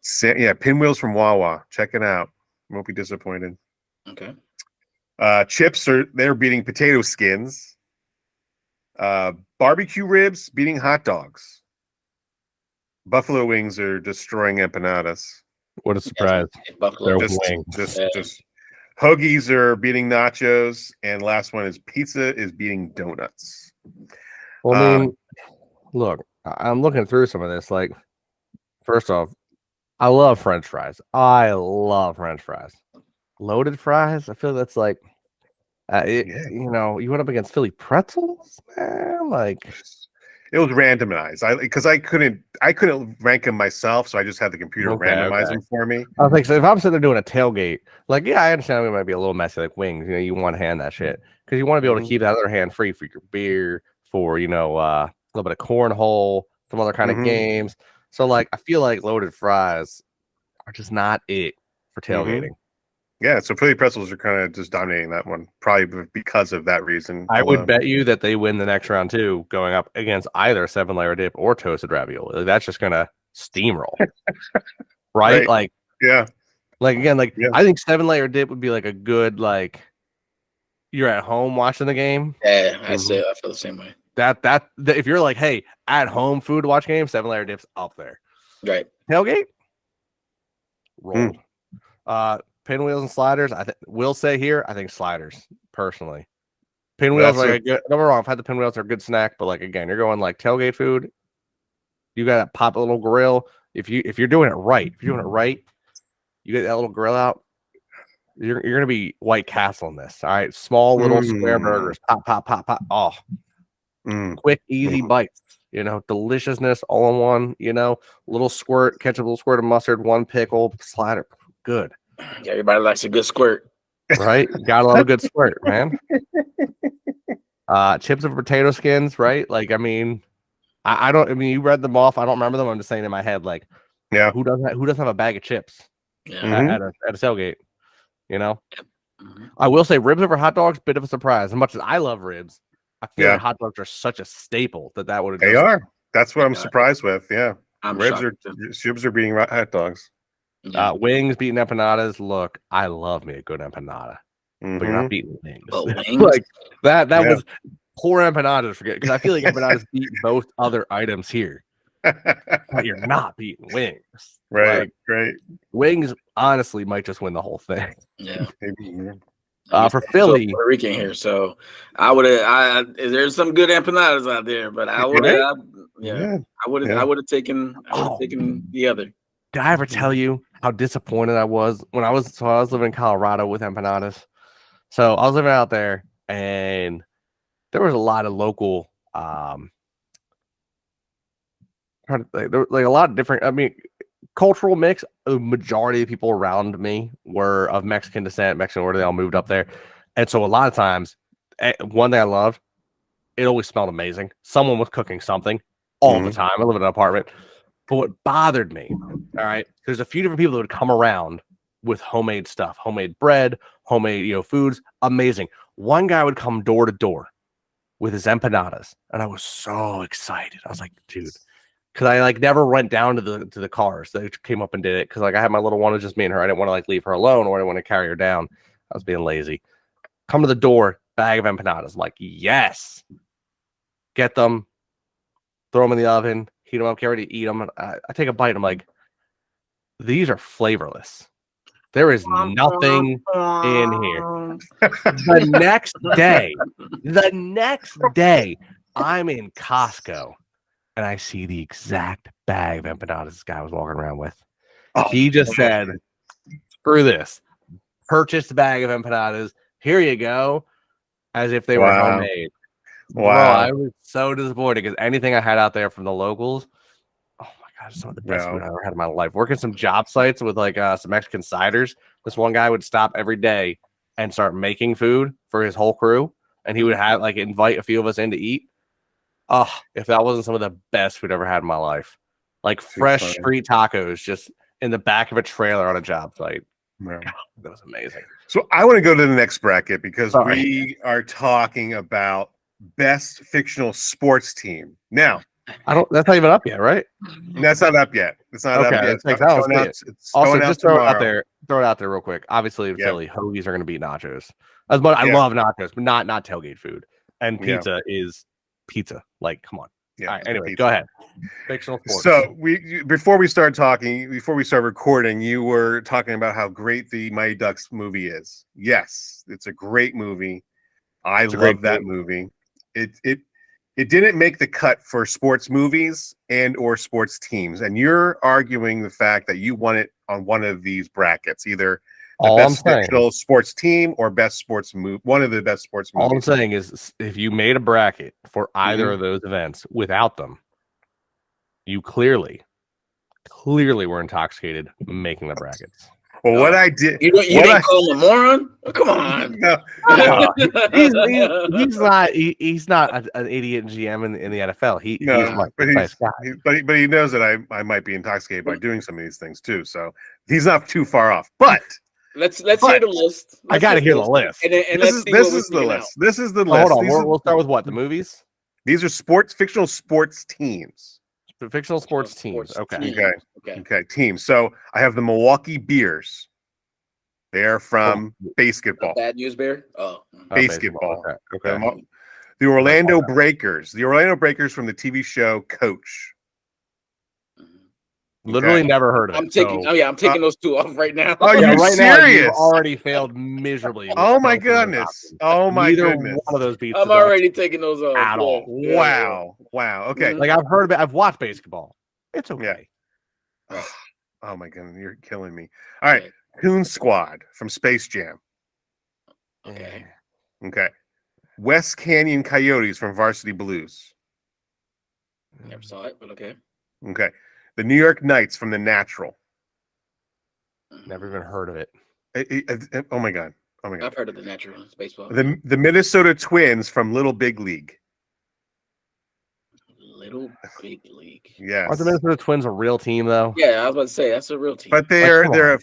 Pinwheels from Wawa. Check it out. Won't be disappointed.
Okay.
Chips they're beating potato skins. Barbecue ribs beating hot dogs. Buffalo wings are destroying empanadas.
What a surprise!
Buffalo
just hoagies are beating nachos, and last one is pizza is beating donuts.
Well, I mean, look, I'm looking through some of this. Like, first off, I love French fries. Loaded fries. I feel that's like, you went up against Philly pretzels, man. Like,
It was randomized. Because I couldn't rank them myself, so I just had the computer randomize them for me.
I was like, so if I'm sitting there doing a tailgate, like, yeah, I understand it might be a little messy, like wings. You know, you want to hand that shit because you want to be able to keep that other hand free for your beer, for a little bit of cornhole, some other kind of games. So like, I feel like loaded fries are just not it for tailgating.
Yeah, so Philly pretzels are kind of just dominating that one, probably because of that reason.
I would bet you that they win the next round too, going up against either 7-layer dip or toasted ravioli. Like, that's just gonna steamroll, right? Like,
yeah,
like again, like I think 7-layer dip would be like a good you're at home watching the game.
Yeah, I feel the same way.
That if you're like, hey, at home food to watch game, 7-layer dip's up there.
Right.
Tailgate, roll. Pinwheels and sliders. Will say here, I think sliders personally. Pinwheels like a good. Don't get me wrong, I've had the pinwheels, are a good snack, but like again, you're going like tailgate food. You got to pop a little grill. If you're doing it right, you get that little grill out. You're gonna be White Castle in this. All right, small little square burgers. Pop. Oh, quick, easy bites. Deliciousness all in one. Little squirt ketchup, little squirt of mustard, one pickle, slider. Good.
Yeah, everybody likes a good squirt,
right? Got a lot of good squirt, man. Chips and potato skins, right? Like, I mean, you read them off. I don't remember them. I'm just saying in my head, like,
yeah,
who doesn't have a bag of chips at a tailgate? I will say ribs over hot dogs, bit of a surprise. As much as I love ribs, I feel like hot dogs are such a staple that would have.
They are. That's what I'm surprised with. Yeah,
ribs
are beating hot dogs.
Wings beating empanadas. Look, I love me a good empanada, but you're not beating wings.
Like
that was poor empanadas. Forget, because I feel like empanadas beat both other items here, but you're not beating wings.
Right, right.
Wings honestly might just win the whole thing.
Yeah.
For Philly,
Puerto Rican here, so I would have. There's some good empanadas out there, but I would have. I would have taken. The other.
Did I ever tell you how disappointed I was when I was living in Colorado with empanadas? So I was living out there, and there was a lot of local, there were like a lot of different. I mean, cultural mix. The majority of people around me were of Mexican descent, Mexican, where they all moved up there, and so a lot of times, one thing I loved, it always smelled amazing. Someone was cooking something all the time. I live in an apartment. But what bothered me, all right, there's a few different people that would come around with homemade stuff, homemade bread, homemade, foods, amazing. One guy would come door to door with his empanadas, and I was so excited. I was like, dude, because I never went down to the cars. They came up and did it because I had my little one, it was just me and her. I didn't want to leave her alone, or I didn't want to carry her down. I was being lazy. Come to the door, bag of empanadas. I'm like, yes, get them, throw them in the oven. Heat them up, get ready to eat them. I take a bite. I'm like, these are flavorless. There is nothing in here. The next day, I'm in Costco and I see the exact bag of empanadas this guy was walking around with. He just said, screw this. Purchased a bag of empanadas. Here you go. As if they were homemade. Wow. Bro, I was so disappointed because anything I had out there from the locals, oh my God, some of the best food I ever had in my life. Working some job sites with some Mexican ciders. This one guy would stop every day and start making food for his whole crew, and he would have invite a few of us in to eat. Oh, if that wasn't some of the best food I ever had in my life. Like fresh street tacos just in the back of a trailer on a job site.
Yeah.
God, that was amazing.
So I want to go to the next bracket because we are talking about best fictional sports team. Now,
that's not even up yet, right?
That's not up yet. It's not up yet.
It's also, just throw it out there real quick. Obviously, in Philly, hoagies are going to beat nachos. As much I love nachos, but not tailgate food. And pizza is pizza. Like, come on.
Yeah,
all right, anyway, go ahead. Fictional sports.
So before we start recording, you were talking about how great the Mighty Ducks movie is. Yes, it's a great movie. I love that movie. It didn't make the cut for sports movies and or sports teams. And you're arguing the fact that you want it on one of these brackets, either best fictional sports team or best sports move. One of the best sports movies.
All I'm saying is, if you made a bracket for either of those events without them, you clearly were intoxicated making the brackets.
Well, what I did,
you didn't call him a moron. Oh, come on,
no.
He's not an idiot GM in the NFL. He's nice guy.
But he knows that I might be intoxicated by doing some of these things too. So he's not too far off. But
let's hear the list.
I got to hear the list.
And
this is the list. This is the list.
Hold on, we'll start with what? The movies.
These are fictional sports teams.
Fictional sports teams.
Okay. Teams. So I have the Milwaukee Bears. They are from basketball.
Bad News Bear.
Basketball.
Okay.
The Orlando Breakers. The Orlando Breakers from the TV show Coach.
Literally never heard of it.
I'm taking those two off right now.
Oh, you're
right
serious?
Now, you've already failed miserably.
Oh my goodness! Oh my goodness!
One of those beats.
I'm already taking those off
at all.
Wow. Okay.
Like I've heard of it. I've watched basketball. It's okay.
Yeah. Oh my goodness! You're killing me. All right. Coon Squad from Space Jam.
Okay.
West Canyon Coyotes from Varsity Blues.
Never saw it, but okay.
Okay. The New York Knights from The Natural.
Never even heard of it.
Oh my god!
I've heard of The Natural. It's baseball.
The Minnesota Twins from Little Big League.
Little Big League.
Yes.
Aren't the Minnesota Twins a real team though?
Yeah, I was about to say that's a real team.
But they're a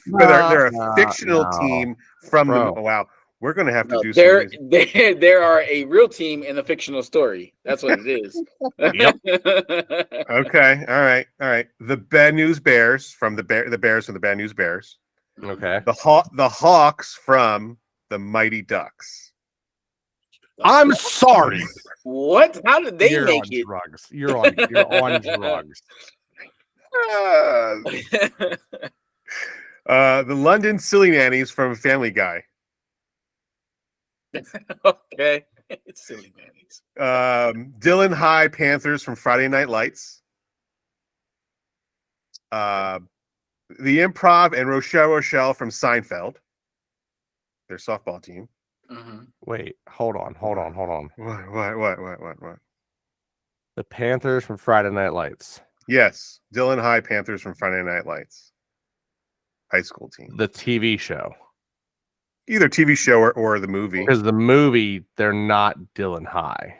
fictional team from the. Oh, wow. We're going to have to do some.
There are a real team in the fictional story. That's what it is.
Okay. All right. The Bad News Bears from the Bears from the Bad News Bears.
Okay.
The Hawks from the Mighty Ducks.
I'm sorry.
What? How did they make it?
Drugs. You're on drugs.
The London Silly Nannies from Family Guy.
Okay. It's Silly Nannies.
Dylan High Panthers from Friday Night Lights. The Improv and Rochelle from Seinfeld. Their softball team.
Mm-hmm.
Wait, hold on.
What?
The Panthers from Friday Night Lights.
Yes, Dylan High Panthers from Friday Night Lights. High school team.
The TV show.
Either TV show or the movie.
Because the movie, they're not Dylan High.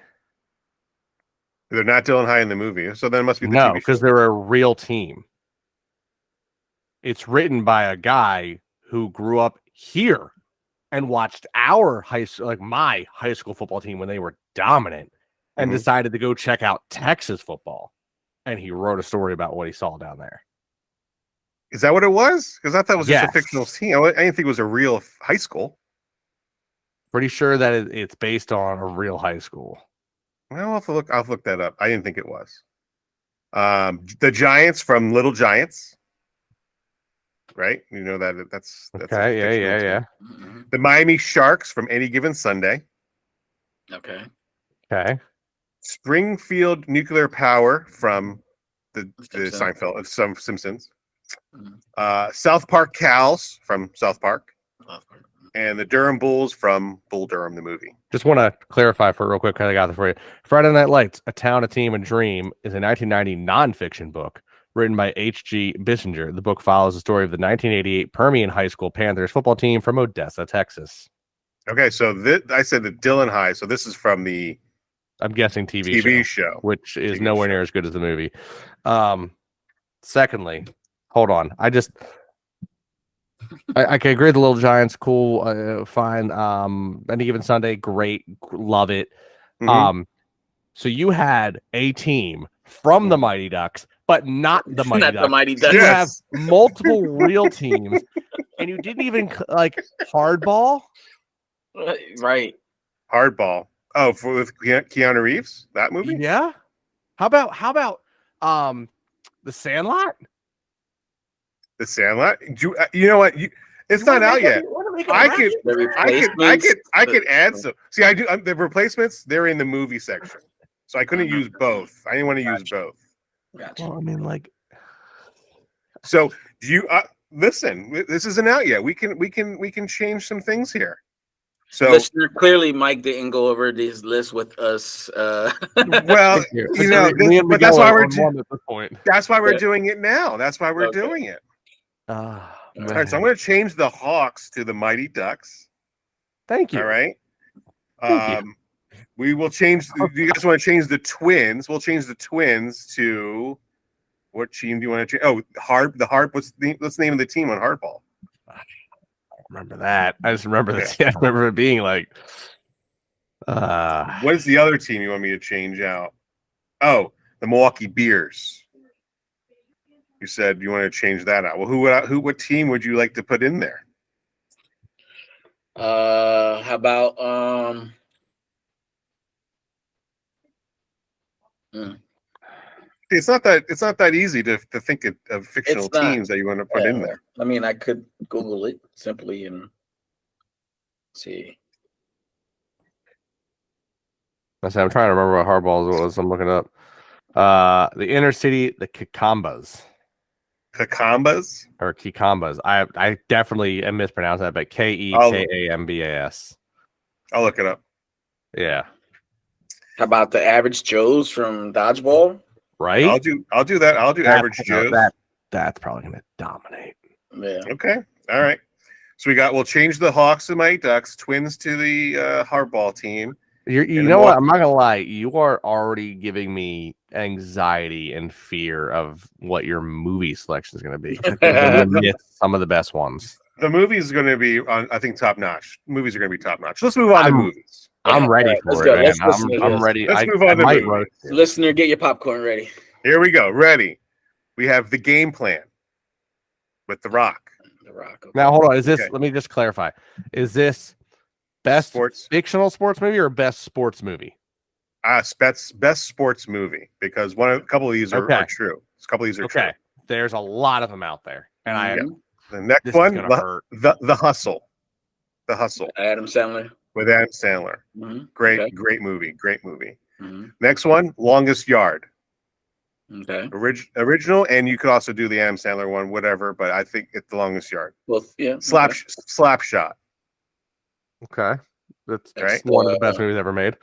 They're not Dylan High in the movie, so then it must be the
no,
TV show.
Because they're a real team. It's written by a guy who grew up here and watched our my high school football team when they were dominant and decided to go check out Texas football. And he wrote a story about what he saw down there.
Is that what it was? Because I thought it was just a fictional team. I didn't think it was a real high school.
Pretty sure that it's based on a real high school.
Well, I'll look that up. I didn't think it was. The Giants from Little Giants. Right? You know that's
okay. Yeah.
Mm-hmm.
The Miami Sharks from Any Given Sunday.
Okay.
Springfield Nuclear Power from the Seinfeld, some Simpsons.
Mm-hmm.
South Park Cows from South Park. And the Durham Bulls from Bull Durham, the movie.
Just want to clarify for real quick because I got this for you. Friday Night Lights, A Town, a Team, a Dream is a 1990 nonfiction book written by H.G. Bissinger. The book follows the story of the 1988 Permian High School Panthers football team from Odessa, Texas.
Okay, so I said the Dylan High, so this is from the...
I'm guessing TV
show.
Which is nowhere near as good as the movie. Secondly, hold on. I can agree with the Little Giants. Cool. Fine. Any Given Sunday. Great. Love it.
Mm-hmm.
So you had a team from the Mighty Ducks, but not the Mighty Ducks.
The Mighty Ducks.
You have multiple real teams, and you didn't even hardball.
Right.
Hardball. Oh, with Keanu Reeves, that movie?
Yeah. How about The Sandlot?
The Sandlot? You know what? It's not out yet. I could add some. See, I do the replacements. They're in the movie section, so I couldn't use both. I didn't want to use both.
Gotcha.
Well, I mean,
So do you? listen, this isn't out yet. We can change some things here. So,
listener, clearly Mike didn't go over this list with us.
Well, but that's why we're doing it now. That's why we're doing it. All right, so I'm going to change the Hawks to the Mighty Ducks.
Thank you.
All right. We will change. Do you guys want to change the Twins? We'll change the Twins to what team do you want to change? Oh, the Harp. What's the name of the team on Hardball?
Remember that. I just remember this. Yeah, I remember it being like
what is the other team you want me to change out? Oh, the Milwaukee Bears. You said you want to change that out. Well, what team would you like to put in there?
How about
It's not that easy to think of fictional teams that you want to put in there.
I mean, I could Google it simply and see.
I'm trying to remember what Hardball was. I'm looking up. The Inner City, the Kikambas.
Kikambas?
Or Kikambas. I definitely am mispronouncing that, but Kekambas.
I'll look it up.
Yeah.
How about the Average Joes from Dodgeball?
Right?
I'll do that. I'll do Average Joes.
That's probably going to dominate.
Yeah.
Okay. All right. So we'll change the Hawks to Mighty Ducks, Twins to the Hardball team.
You know what? I'm not gonna lie. You are already giving me anxiety and fear of what your movie selection is going to be. Some of the best ones.
The movie is going to be on, I think, top notch. Movies are going to be top notch. Let's move on to movies.
I'm ready for it, man. I'm ready.
Let's move on to movies.
Listener, get your popcorn ready.
Here we go. Ready. We have The Game Plan with The Rock.
The Rock. Okay.
Now hold on. Is this? Let me just clarify. Is this best fictional sports movie or best sports movie?
Best sports movie, because a couple of these are true. A couple of these are true.
There's a lot of them out there, and
the next one, the Hustle. The Hustle.
Adam Sandler.
With Adam Sandler.
Mm-hmm.
Great movie.
Mm-hmm.
Next one, Longest Yard.
Okay.
Original, and you could also do the Adam Sandler one, whatever. But I think it's The Longest Yard.
Well, yeah.
Slap Shot.
Okay, that's
right.
One of the best movies ever made.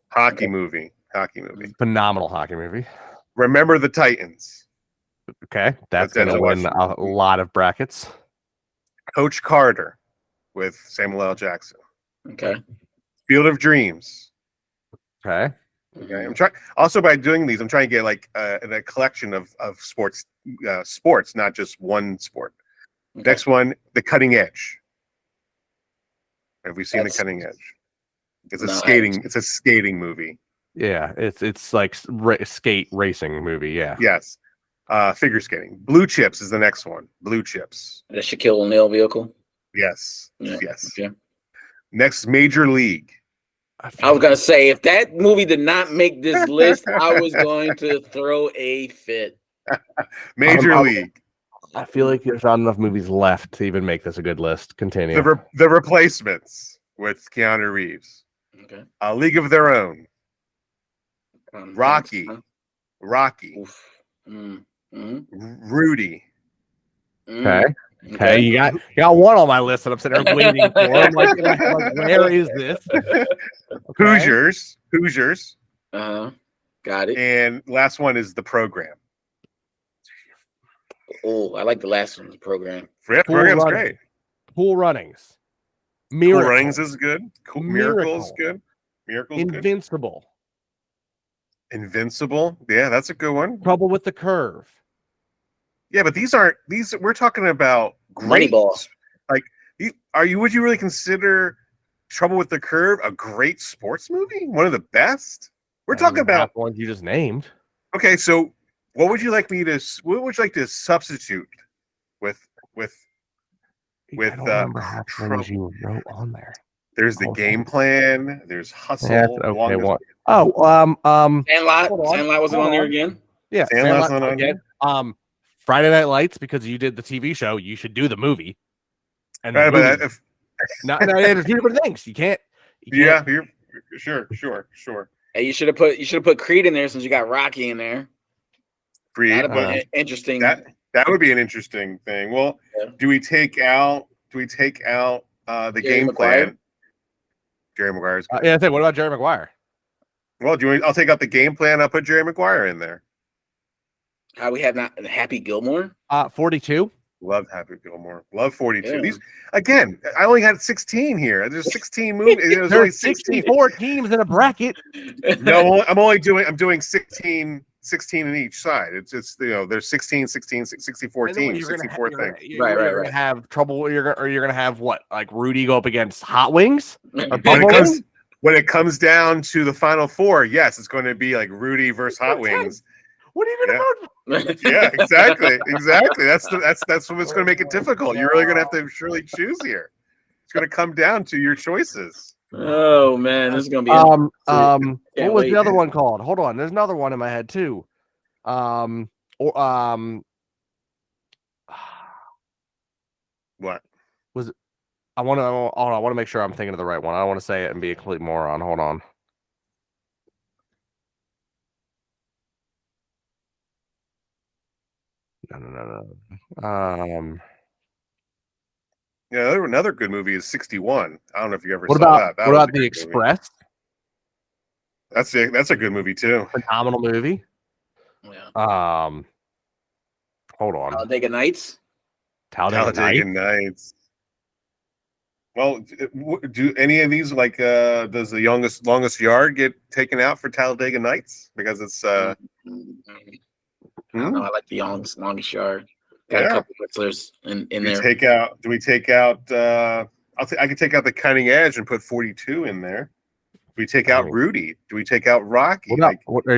Hockey movie.
Phenomenal hockey movie.
Remember the Titans.
Okay, that's going to win a lot of brackets.
Coach Carter with Samuel L. Jackson.
Okay. Field
of Dreams.
Okay.
I'm trying. Also, by doing these, I'm trying to get like a collection of sports, not just one sport. Okay. Next one, The Cutting Edge. Have we seen The Cutting Edge? It's a skating movie.
Yeah, it's like skate racing movie. Yeah.
Yes. Figure skating. Blue Chips is the next one. Blue Chips.
The Shaquille O'Neal vehicle.
Yes.
Yeah.
Yes.
Okay.
Next, Major League.
I was gonna say, if that movie did not make this list, I was going to throw a fit.
Major League.
I feel like there's not enough movies left to even make this a good list. Continue.
The Replacements with Keanu Reeves.
Okay.
A League of Their Own. Rocky.
Mm-hmm.
Rudy.
Okay. Okay, you got one on my list that I'm sitting there waiting for. I'm like, where is this?
Okay. Hoosiers.
Got it.
And last one is The Program.
Oh, I like the last one, The Program.
Program's great.
Cool Runnings.
Cool Runnings is good. Cool Miracle's good.
Invincible.
Yeah, that's a good one.
Trouble with the Curve.
Yeah, but these we're talking about great.
Moneyball.
Like, would you really consider Trouble with the Curve a great sports movie? One of the best? We're talking about
ones you just named.
Okay, so what would you like to substitute with
Trouble you wrote on there?
There's The Game Plan, there's Hustle.
Sandlot.
Sandlot wasn't on there again?
Yeah,
Sandlot's not on again.
Friday Night Lights, because you did the TV show, you should do the movie. And
right, but
there's two different things. You can't.
Yeah, you're sure.
Hey, you should have put Creed in there since you got Rocky in there.
Creed,
that'd be interesting.
That would be an interesting thing. Well, do we take out the
Jerry
game
Maguire?
plan? Jerry Maguire's good.
Yeah, I think. What about Jerry Maguire?
Well, I'll take out the game plan. I'll put Jerry Maguire in there.
How we have not Happy Gilmore?
42.
Love Happy Gilmore. Love 42.
Yeah.
These again. I only had 16 here. There's 16 movies. There's only
There's
16.
64 teams in a bracket.
No, I'm doing 16 in each side. It's there's 16, 64 teams, 64 things.
Right.
You're gonna have trouble. You're gonna have what, like Rudy go up against Hot Wings? Or
When it comes down to the Final Four, yes, it's going to be like Rudy versus Hot Wings.
What are you gonna vote?
Yeah, exactly. That's what's going to make it difficult. You're really going to have to surely choose here. It's going to come down to your choices.
Oh man, this is going to be.
What was the other one called? Hold on, there's another one in my head too.
What?
Was it? I want to make sure I'm thinking of the right one. I don't want to say it and be a complete moron. Hold on. No.
Yeah, another good movie is 61. I don't know if you ever
What
saw
about
that.
what about The Express?
Movie. That's a good movie too.
Phenomenal movie.
Yeah.
Hold on.
Talladega Nights.
Talladega Nights. Well, do any of these does the longest yard get taken out for Talladega Nights because it's
I don't know. I like the longest yard. Got a couple wrestlers in there.
Do we take out? I could take out The Cutting Edge and put 42 in there. Do we take out Rudy? Do we take out Rocky?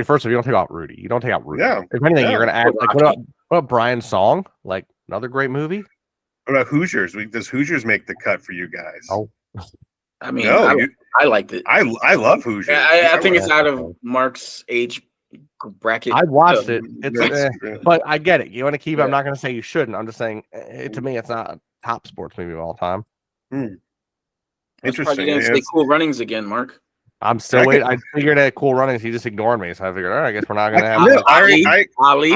First, if you don't take out Rudy, you don't take out Rudy.
Yeah.
If anything, you're gonna add what about Brian's Song? Like another great movie.
What about Hoosiers? Does Hoosiers make the cut for you guys?
Oh,
I mean, I liked it.
I love Hoosiers.
I think it's out of Mark's age bracket.
I watched it. But I get it. You want to keep it. I'm not going to say you shouldn't. I'm just saying, to me, it's not a top sports movie of all time.
Interesting.
You didn't say Cool Runnings again, Mark.
I'm still waiting. I figured at Cool Runnings, he just ignored me. So I figured, all right, I guess we're not going to have
Ali.
Ali.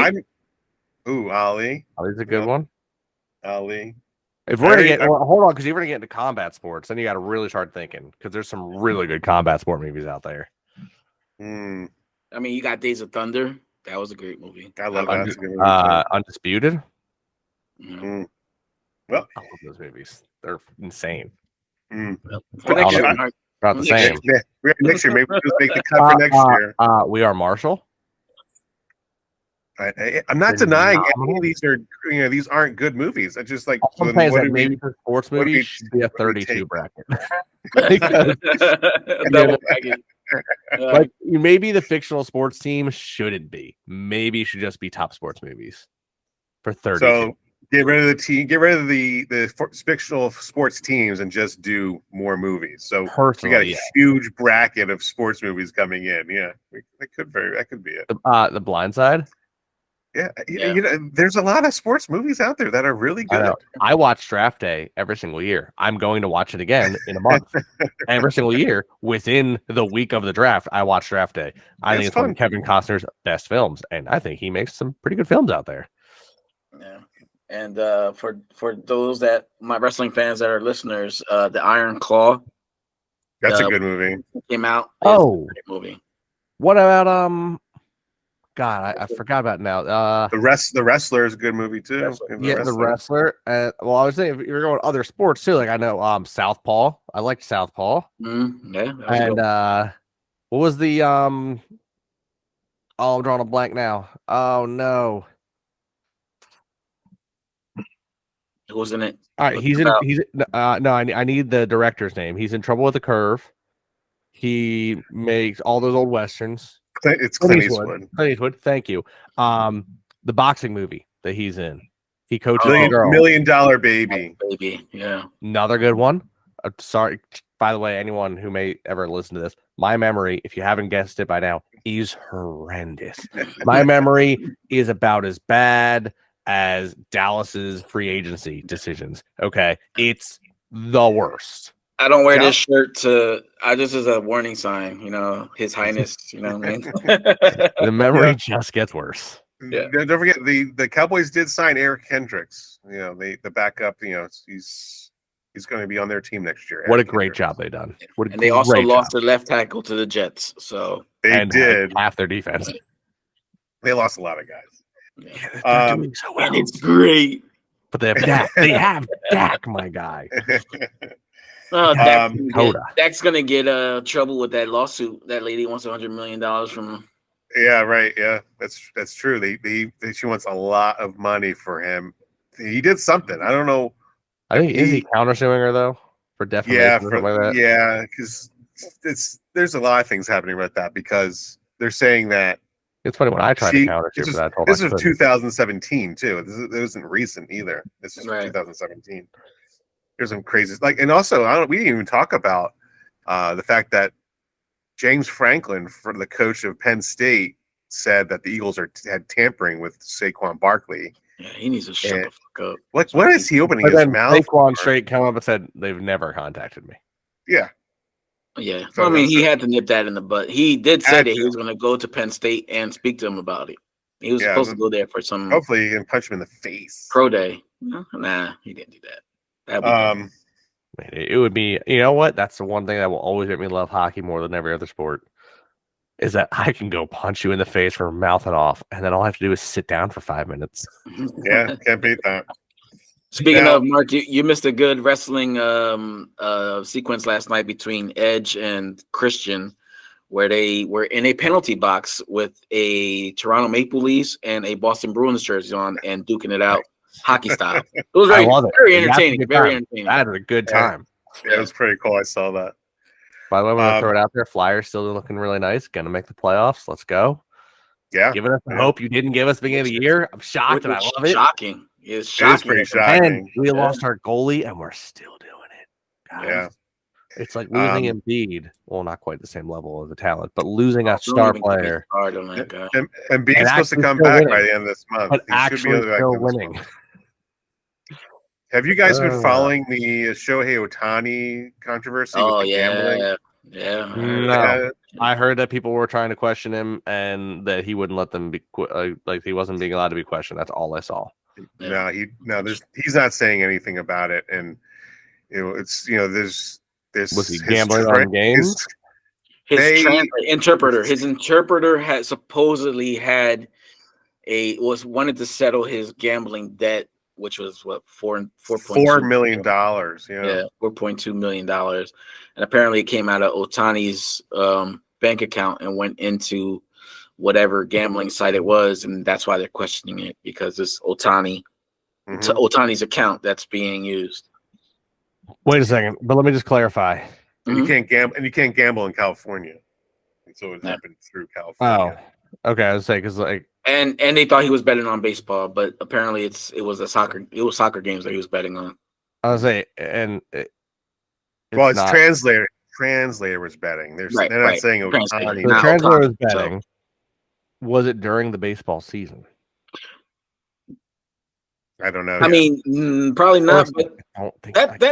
Ali's a good one.
Ali.
If we're gonna hold on, because you're gonna get into combat sports, then you got to really start thinking, because there's some really good combat sport movies out there.
I mean, you got Days of Thunder. That was a great movie.
I love that.
Undisputed.
Well,
I love those movies. They're insane.
Well, for next year,
about the same.
Next year, maybe we'll just make the cut for next year.
We Are Marshall.
I'm not denying any of these are, these aren't good movies. I just like
maybe for sports movies should be a 32 bracket. Like maybe the fictional sports team shouldn't be. Maybe it should just be top sports movies for 30.
So get rid of the team. Get rid of the fictional sports teams and just do more movies. So we got a huge bracket of sports movies coming in. Yeah, that could be it.
The Blind Side.
Yeah, there's a lot of sports movies out there that are really good.
I watch Draft Day every single year. I'm going to watch it again in a month. Every single year, within the week of the draft, I watch Draft Day. I think it's one of Kevin Costner's best films, and I think he makes some pretty good films out there.
Yeah, and for those my wrestling fans that are listeners, the Iron Claw.
That's a good movie.
Came out.
Oh,
great movie.
What about God, I forgot about it now.
The Wrestler is a good movie too.
The Wrestler. Well, I was saying if you're going other sports too, like I know Southpaw. I liked Southpaw.
Yeah.
And what was the I'm drawing a blank now. Oh no.
Who was in it?
All right, no, I need the director's name. He's in Trouble with the Curve. He makes all those old westerns.
It's Clint Eastwood.
Clint Eastwood, thank you. The boxing movie that he's in. He coaches
$1 Million Baby.
Yeah.
Another good one. Sorry, by the way, anyone who may ever listen to this, my memory, if you haven't guessed it by now, is horrendous. My memory is about as bad as Dallas's free agency decisions. Okay, it's the worst.
I don't wear this shirt just as a warning sign, His Highness, what I mean?
The memory just gets worse.
Yeah.
Don't forget the Cowboys did sign Eric Kendricks. You know, the backup. You know, he's going to be on their team next year.
What a great job they done.
And they also lost their left tackle to the Jets. So
they did
half their defense.
They lost a lot of guys.
Yeah, they're doing so well.
And it's great.
But they have Dak. They have Dak, my guy.
Dak's gonna get trouble with that lawsuit. That lady wants $100 million from him.
Yeah, right. Yeah, that's true. She wants a lot of money for him. He did something. I don't know.
I think is he countersuing her though for defamation or something like that?
Yeah, because there's a lot of things happening with that because they're saying that.
It's funny when I tried to countersue for that.
This was 2017 too. It wasn't recent either. This is 2017. There's some crazy and also we didn't even talk about the fact that James Franklin, for the coach of Penn State, said that the Eagles had tampering with Saquon Barkley.
Yeah, he needs to shut the fuck up.
What is he opening his mouth?
Saquon straight came up and said they've never contacted me.
Yeah.
Yeah. So, I mean, he had to nip that in the butt. He did say that he was going to go to Penn State and speak to him about it. He was supposed to go there for some.
Hopefully, he can punch him in the face.
Pro day. Nah, he didn't do that.
It would be, you know what? That's the one thing that will always make me love hockey more than every other sport. Is that I can go punch you in the face for mouthing off, and then all I have to do is sit down for 5 minutes.
Yeah, can't beat that.
Speaking of, Mark, you missed a good wrestling sequence last night between Edge and Christian, where they were in a penalty box with a Toronto Maple Leafs and a Boston Bruins jersey on and duking it out hockey style. It was very entertaining. Very entertaining.
That was a good time.
Yeah, it was pretty cool. I saw that.
By the way, I'm going to throw it out there. Flyers still looking really nice. Going to make the playoffs. Let's go.
Yeah.
Giving us the hope you didn't give us beginning of the year. I'm shocked and I love it.
Shocking. It's shocking.
It is pretty shocking.
And we lost our goalie and we're still doing it. Guys.
Yeah.
It's like losing Embiid. Well, not quite the same level of the talent, but losing a star player.
And being supposed to come back by the end of this month.
But actually still winning.
Have you guys been following the Shohei Ohtani controversy?
Oh,
gambling?
Yeah.
No. I heard that people were trying to question him and that he wouldn't let them be like he wasn't being allowed to be questioned. That's all I saw.
No, he's not saying anything about it. And it's there's
was he gambling on games?
His interpreter had supposedly wanted to settle his gambling debt, which was what $4
million.
Yeah, $4.2 million, and apparently it came out of Ohtani's bank account and went into whatever gambling site it was, and that's why they're questioning it because it's Ohtani's account that's being used.
Wait a second, but let me just clarify.
And you can't gamble in California, so it happened through California.
Oh, okay. I was saying because
and they thought he was betting on baseball, but apparently it was soccer games that he was betting on.
I was saying, and
it's translator. Translator was betting. They're not saying it was Ohtani.
The translator was betting. Was it during the baseball season?
I don't know.
I mean, probably not. But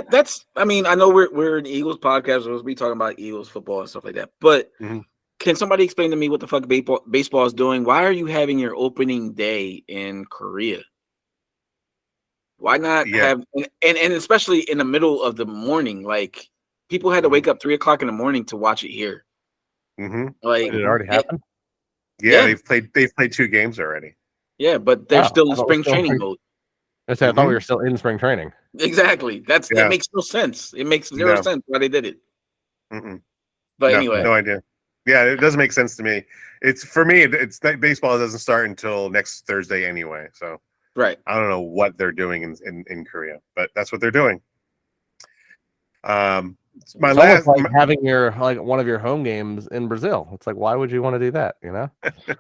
that's. I mean, I know we're an Eagles podcast. We'll be talking about Eagles football and stuff like that. But can somebody explain to me what the fuck baseball is doing? Why are you having your opening day in Korea? Why not have and especially in the middle of the morning? Like people had to wake up 3:00 in the morning to watch it here. Like
did it already happen?
Yeah, they've played 2 games already.
Yeah, but they're still in spring training mode.
I thought we were still in spring training.
Exactly. It makes no sense. It makes zero sense why they did it. But anyway,
no idea. Yeah, it doesn't make sense to me. It's for me. It's that baseball doesn't start until next Thursday anyway. So I don't know what they're doing in Korea, but that's what they're doing.
Having your one of your home games in Brazil. It's like, why would you want to do that?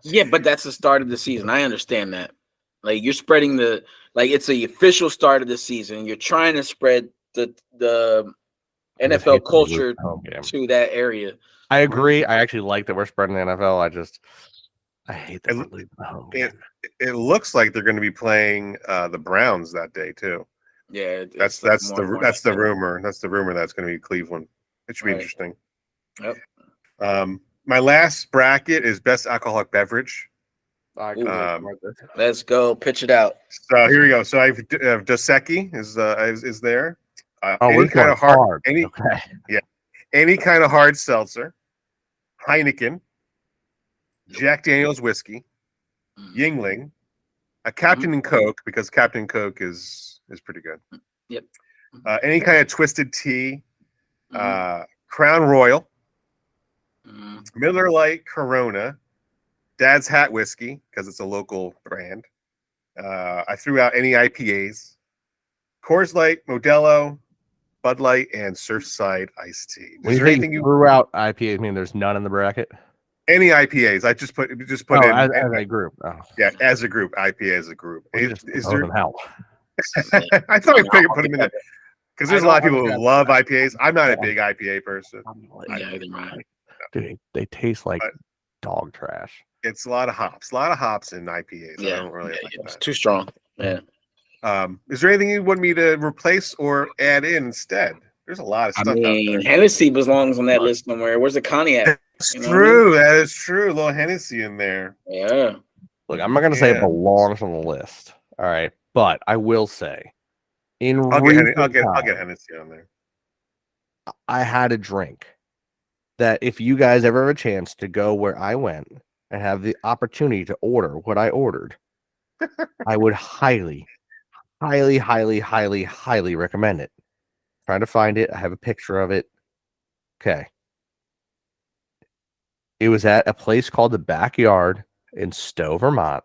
Yeah, but that's the start of the season. I understand that. Like you're spreading it's the official start of the season. You're trying to spread the NFL culture to that area.
I agree. I actually like that we're spreading the NFL. I hate that we're leaving the home game.
It looks like they're going to be playing the Browns that day too.
Yeah,
that's the rumor. That's the rumor that's going to be Cleveland. It should be interesting.
Yep.
My last bracket is best alcoholic beverage.
Let's go. Pitch it out.
So here we go. So I have Dos Equis is there.
Any kind of hard.
Any kind of hard seltzer. Heineken. Jack Daniel's whiskey. Yingling. A Captain and Coke, because Captain and Coke is pretty good.
Yep.
Any kind of twisted tea. Crown Royal. Miller Lite, Corona. Dad's Hat whiskey, because it's a local brand. I threw out any IPAs. Coors Light, Modelo, Bud Light, and Surfside iced tea.
Is there anything you threw out IPAs? I mean, there's none in the bracket.
Any IPAs? I just put in
as a group. Oh.
Yeah, as a group, IPA as a group. Is there?
How?
I thought I put them in there because there's a lot of people who love IPAs. I'm not a big IPA person.
Dude, they taste like dog trash.
It's a lot of hops in IPAs.
Yeah,
I don't really like
it's
that.
too strong. Yeah.
Is there anything you want me to replace or add in instead? There's a lot of stuff out there.
Hennessy belongs on that list somewhere. Where's the cognac?
That's true. That is true. A little Hennessy in there.
Yeah.
Look, I'm not going to say it belongs on the list. All right. But I will say,
I'll get Hennessy on there.
I had a drink that if you guys ever have a chance to go where I went and have the opportunity to order what I ordered, I would highly, highly, highly, highly, highly recommend it. Trying to find it. I have a picture of it. Okay. It was at a place called The Backyard in Stowe, Vermont.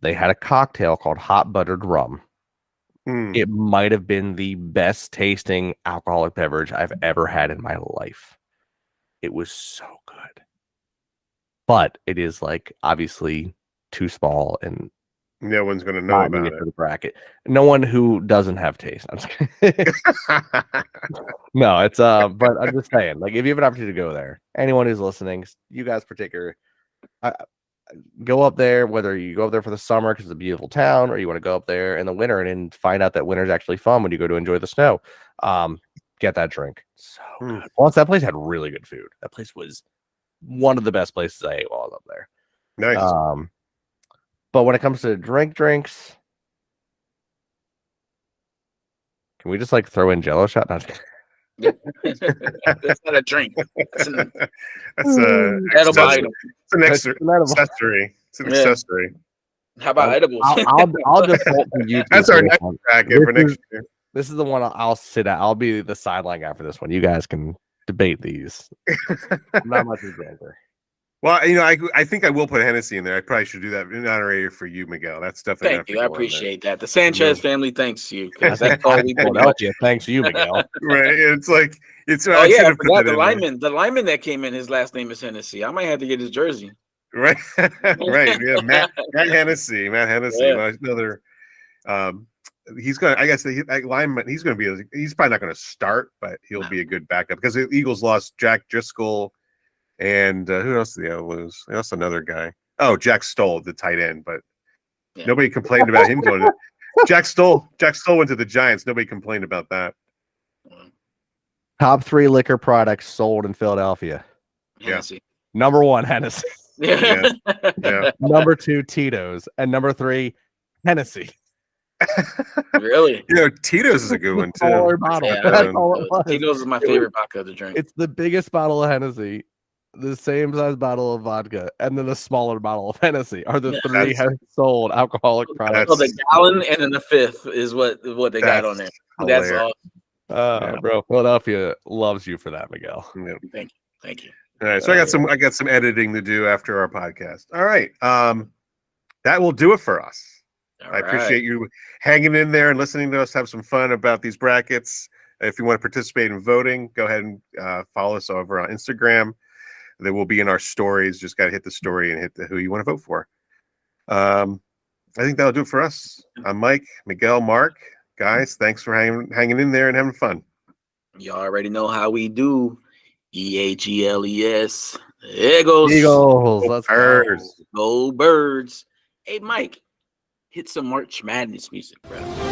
They had a cocktail called Hot Buttered Rum. It might have been the best tasting alcoholic beverage I've ever had in my life. It was so good. But it is like obviously too small and
no one's going to know about it.
For the bracket. No one who doesn't have taste. No, it's but I'm just saying, like, if you have an opportunity to go there, anyone who's listening, you guys particular, go up there, whether you go up there for the summer because it's a beautiful town, or you want to go up there in the winter and find out that winter is actually fun when you go to enjoy the snow. Get that drink. So good. Plus, that place had really good food. That place was one of the best places I ate while I was up there.
Nice.
But when it comes to drinks, can we just like throw in Jello shot?
That's not a drink.
That's an edible item. It's an accessory. It's an accessory.
How about edibles?
I'll default to you.
That's our next bracket for next year.
This is the one I'll sit at. I'll be the sideline guy for this one. You guys can debate these. I'm not much of a drinker.
Well, I think I will put Hennessy in there. I probably should do that in honor for you, Miguel. That's definitely.
Thank you. I appreciate that. The Sanchez family thanks you. That's all we
do. Thanks you, Miguel.
Right. It's like it's.
Oh yeah, I forgot the lineman. The lineman that came in, his last name is Hennessy. I might have to get his jersey.
Right. Right. Yeah. Matt Hennessy. Yeah. Another. He's going to, I guess, lineman. He's going to be. He's probably not going to start, but he'll be a good backup because the Eagles lost Jack Driscoll. And who else did they lose? They lost another guy. Oh, Jack Stoll, the tight end, but nobody complained about him going to Jack Stoll went to the Giants. Nobody complained about that.
Top 3 liquor products sold in Philadelphia.
Hennessy.
Number 1, Hennessy.
Yeah.
Number 2, Tito's. And number 3, Hennessy.
Really?
Tito's is a good one too.
Bottle.
Yeah, Tito's is my favorite vodka to drink.
It's the biggest bottle of Hennessy, the same size bottle of vodka, and then the smaller bottle of Hennessy are the 3 sold alcoholic products.
So the gallon and then the 5th is what they got on there. That's all.
Bro, Philadelphia loves you for that, Miguel.
Yeah. Thank you.
All right, so I got some editing to do after our podcast. All right, that will do it for us. I appreciate you hanging in there and listening to us have some fun about these brackets. If you want to participate in voting, go ahead and follow us over on Instagram. They will be in our stories. Just got to hit the story and hit who you want to vote for. I think that'll do it for us. I'm Mike, Miguel, Mark. Guys, thanks for hanging in there and having fun.
You already know how we do. EAGLES. Eagles.
Let's
go. Birds. Hey, Mike. Hit some March Madness music, bro.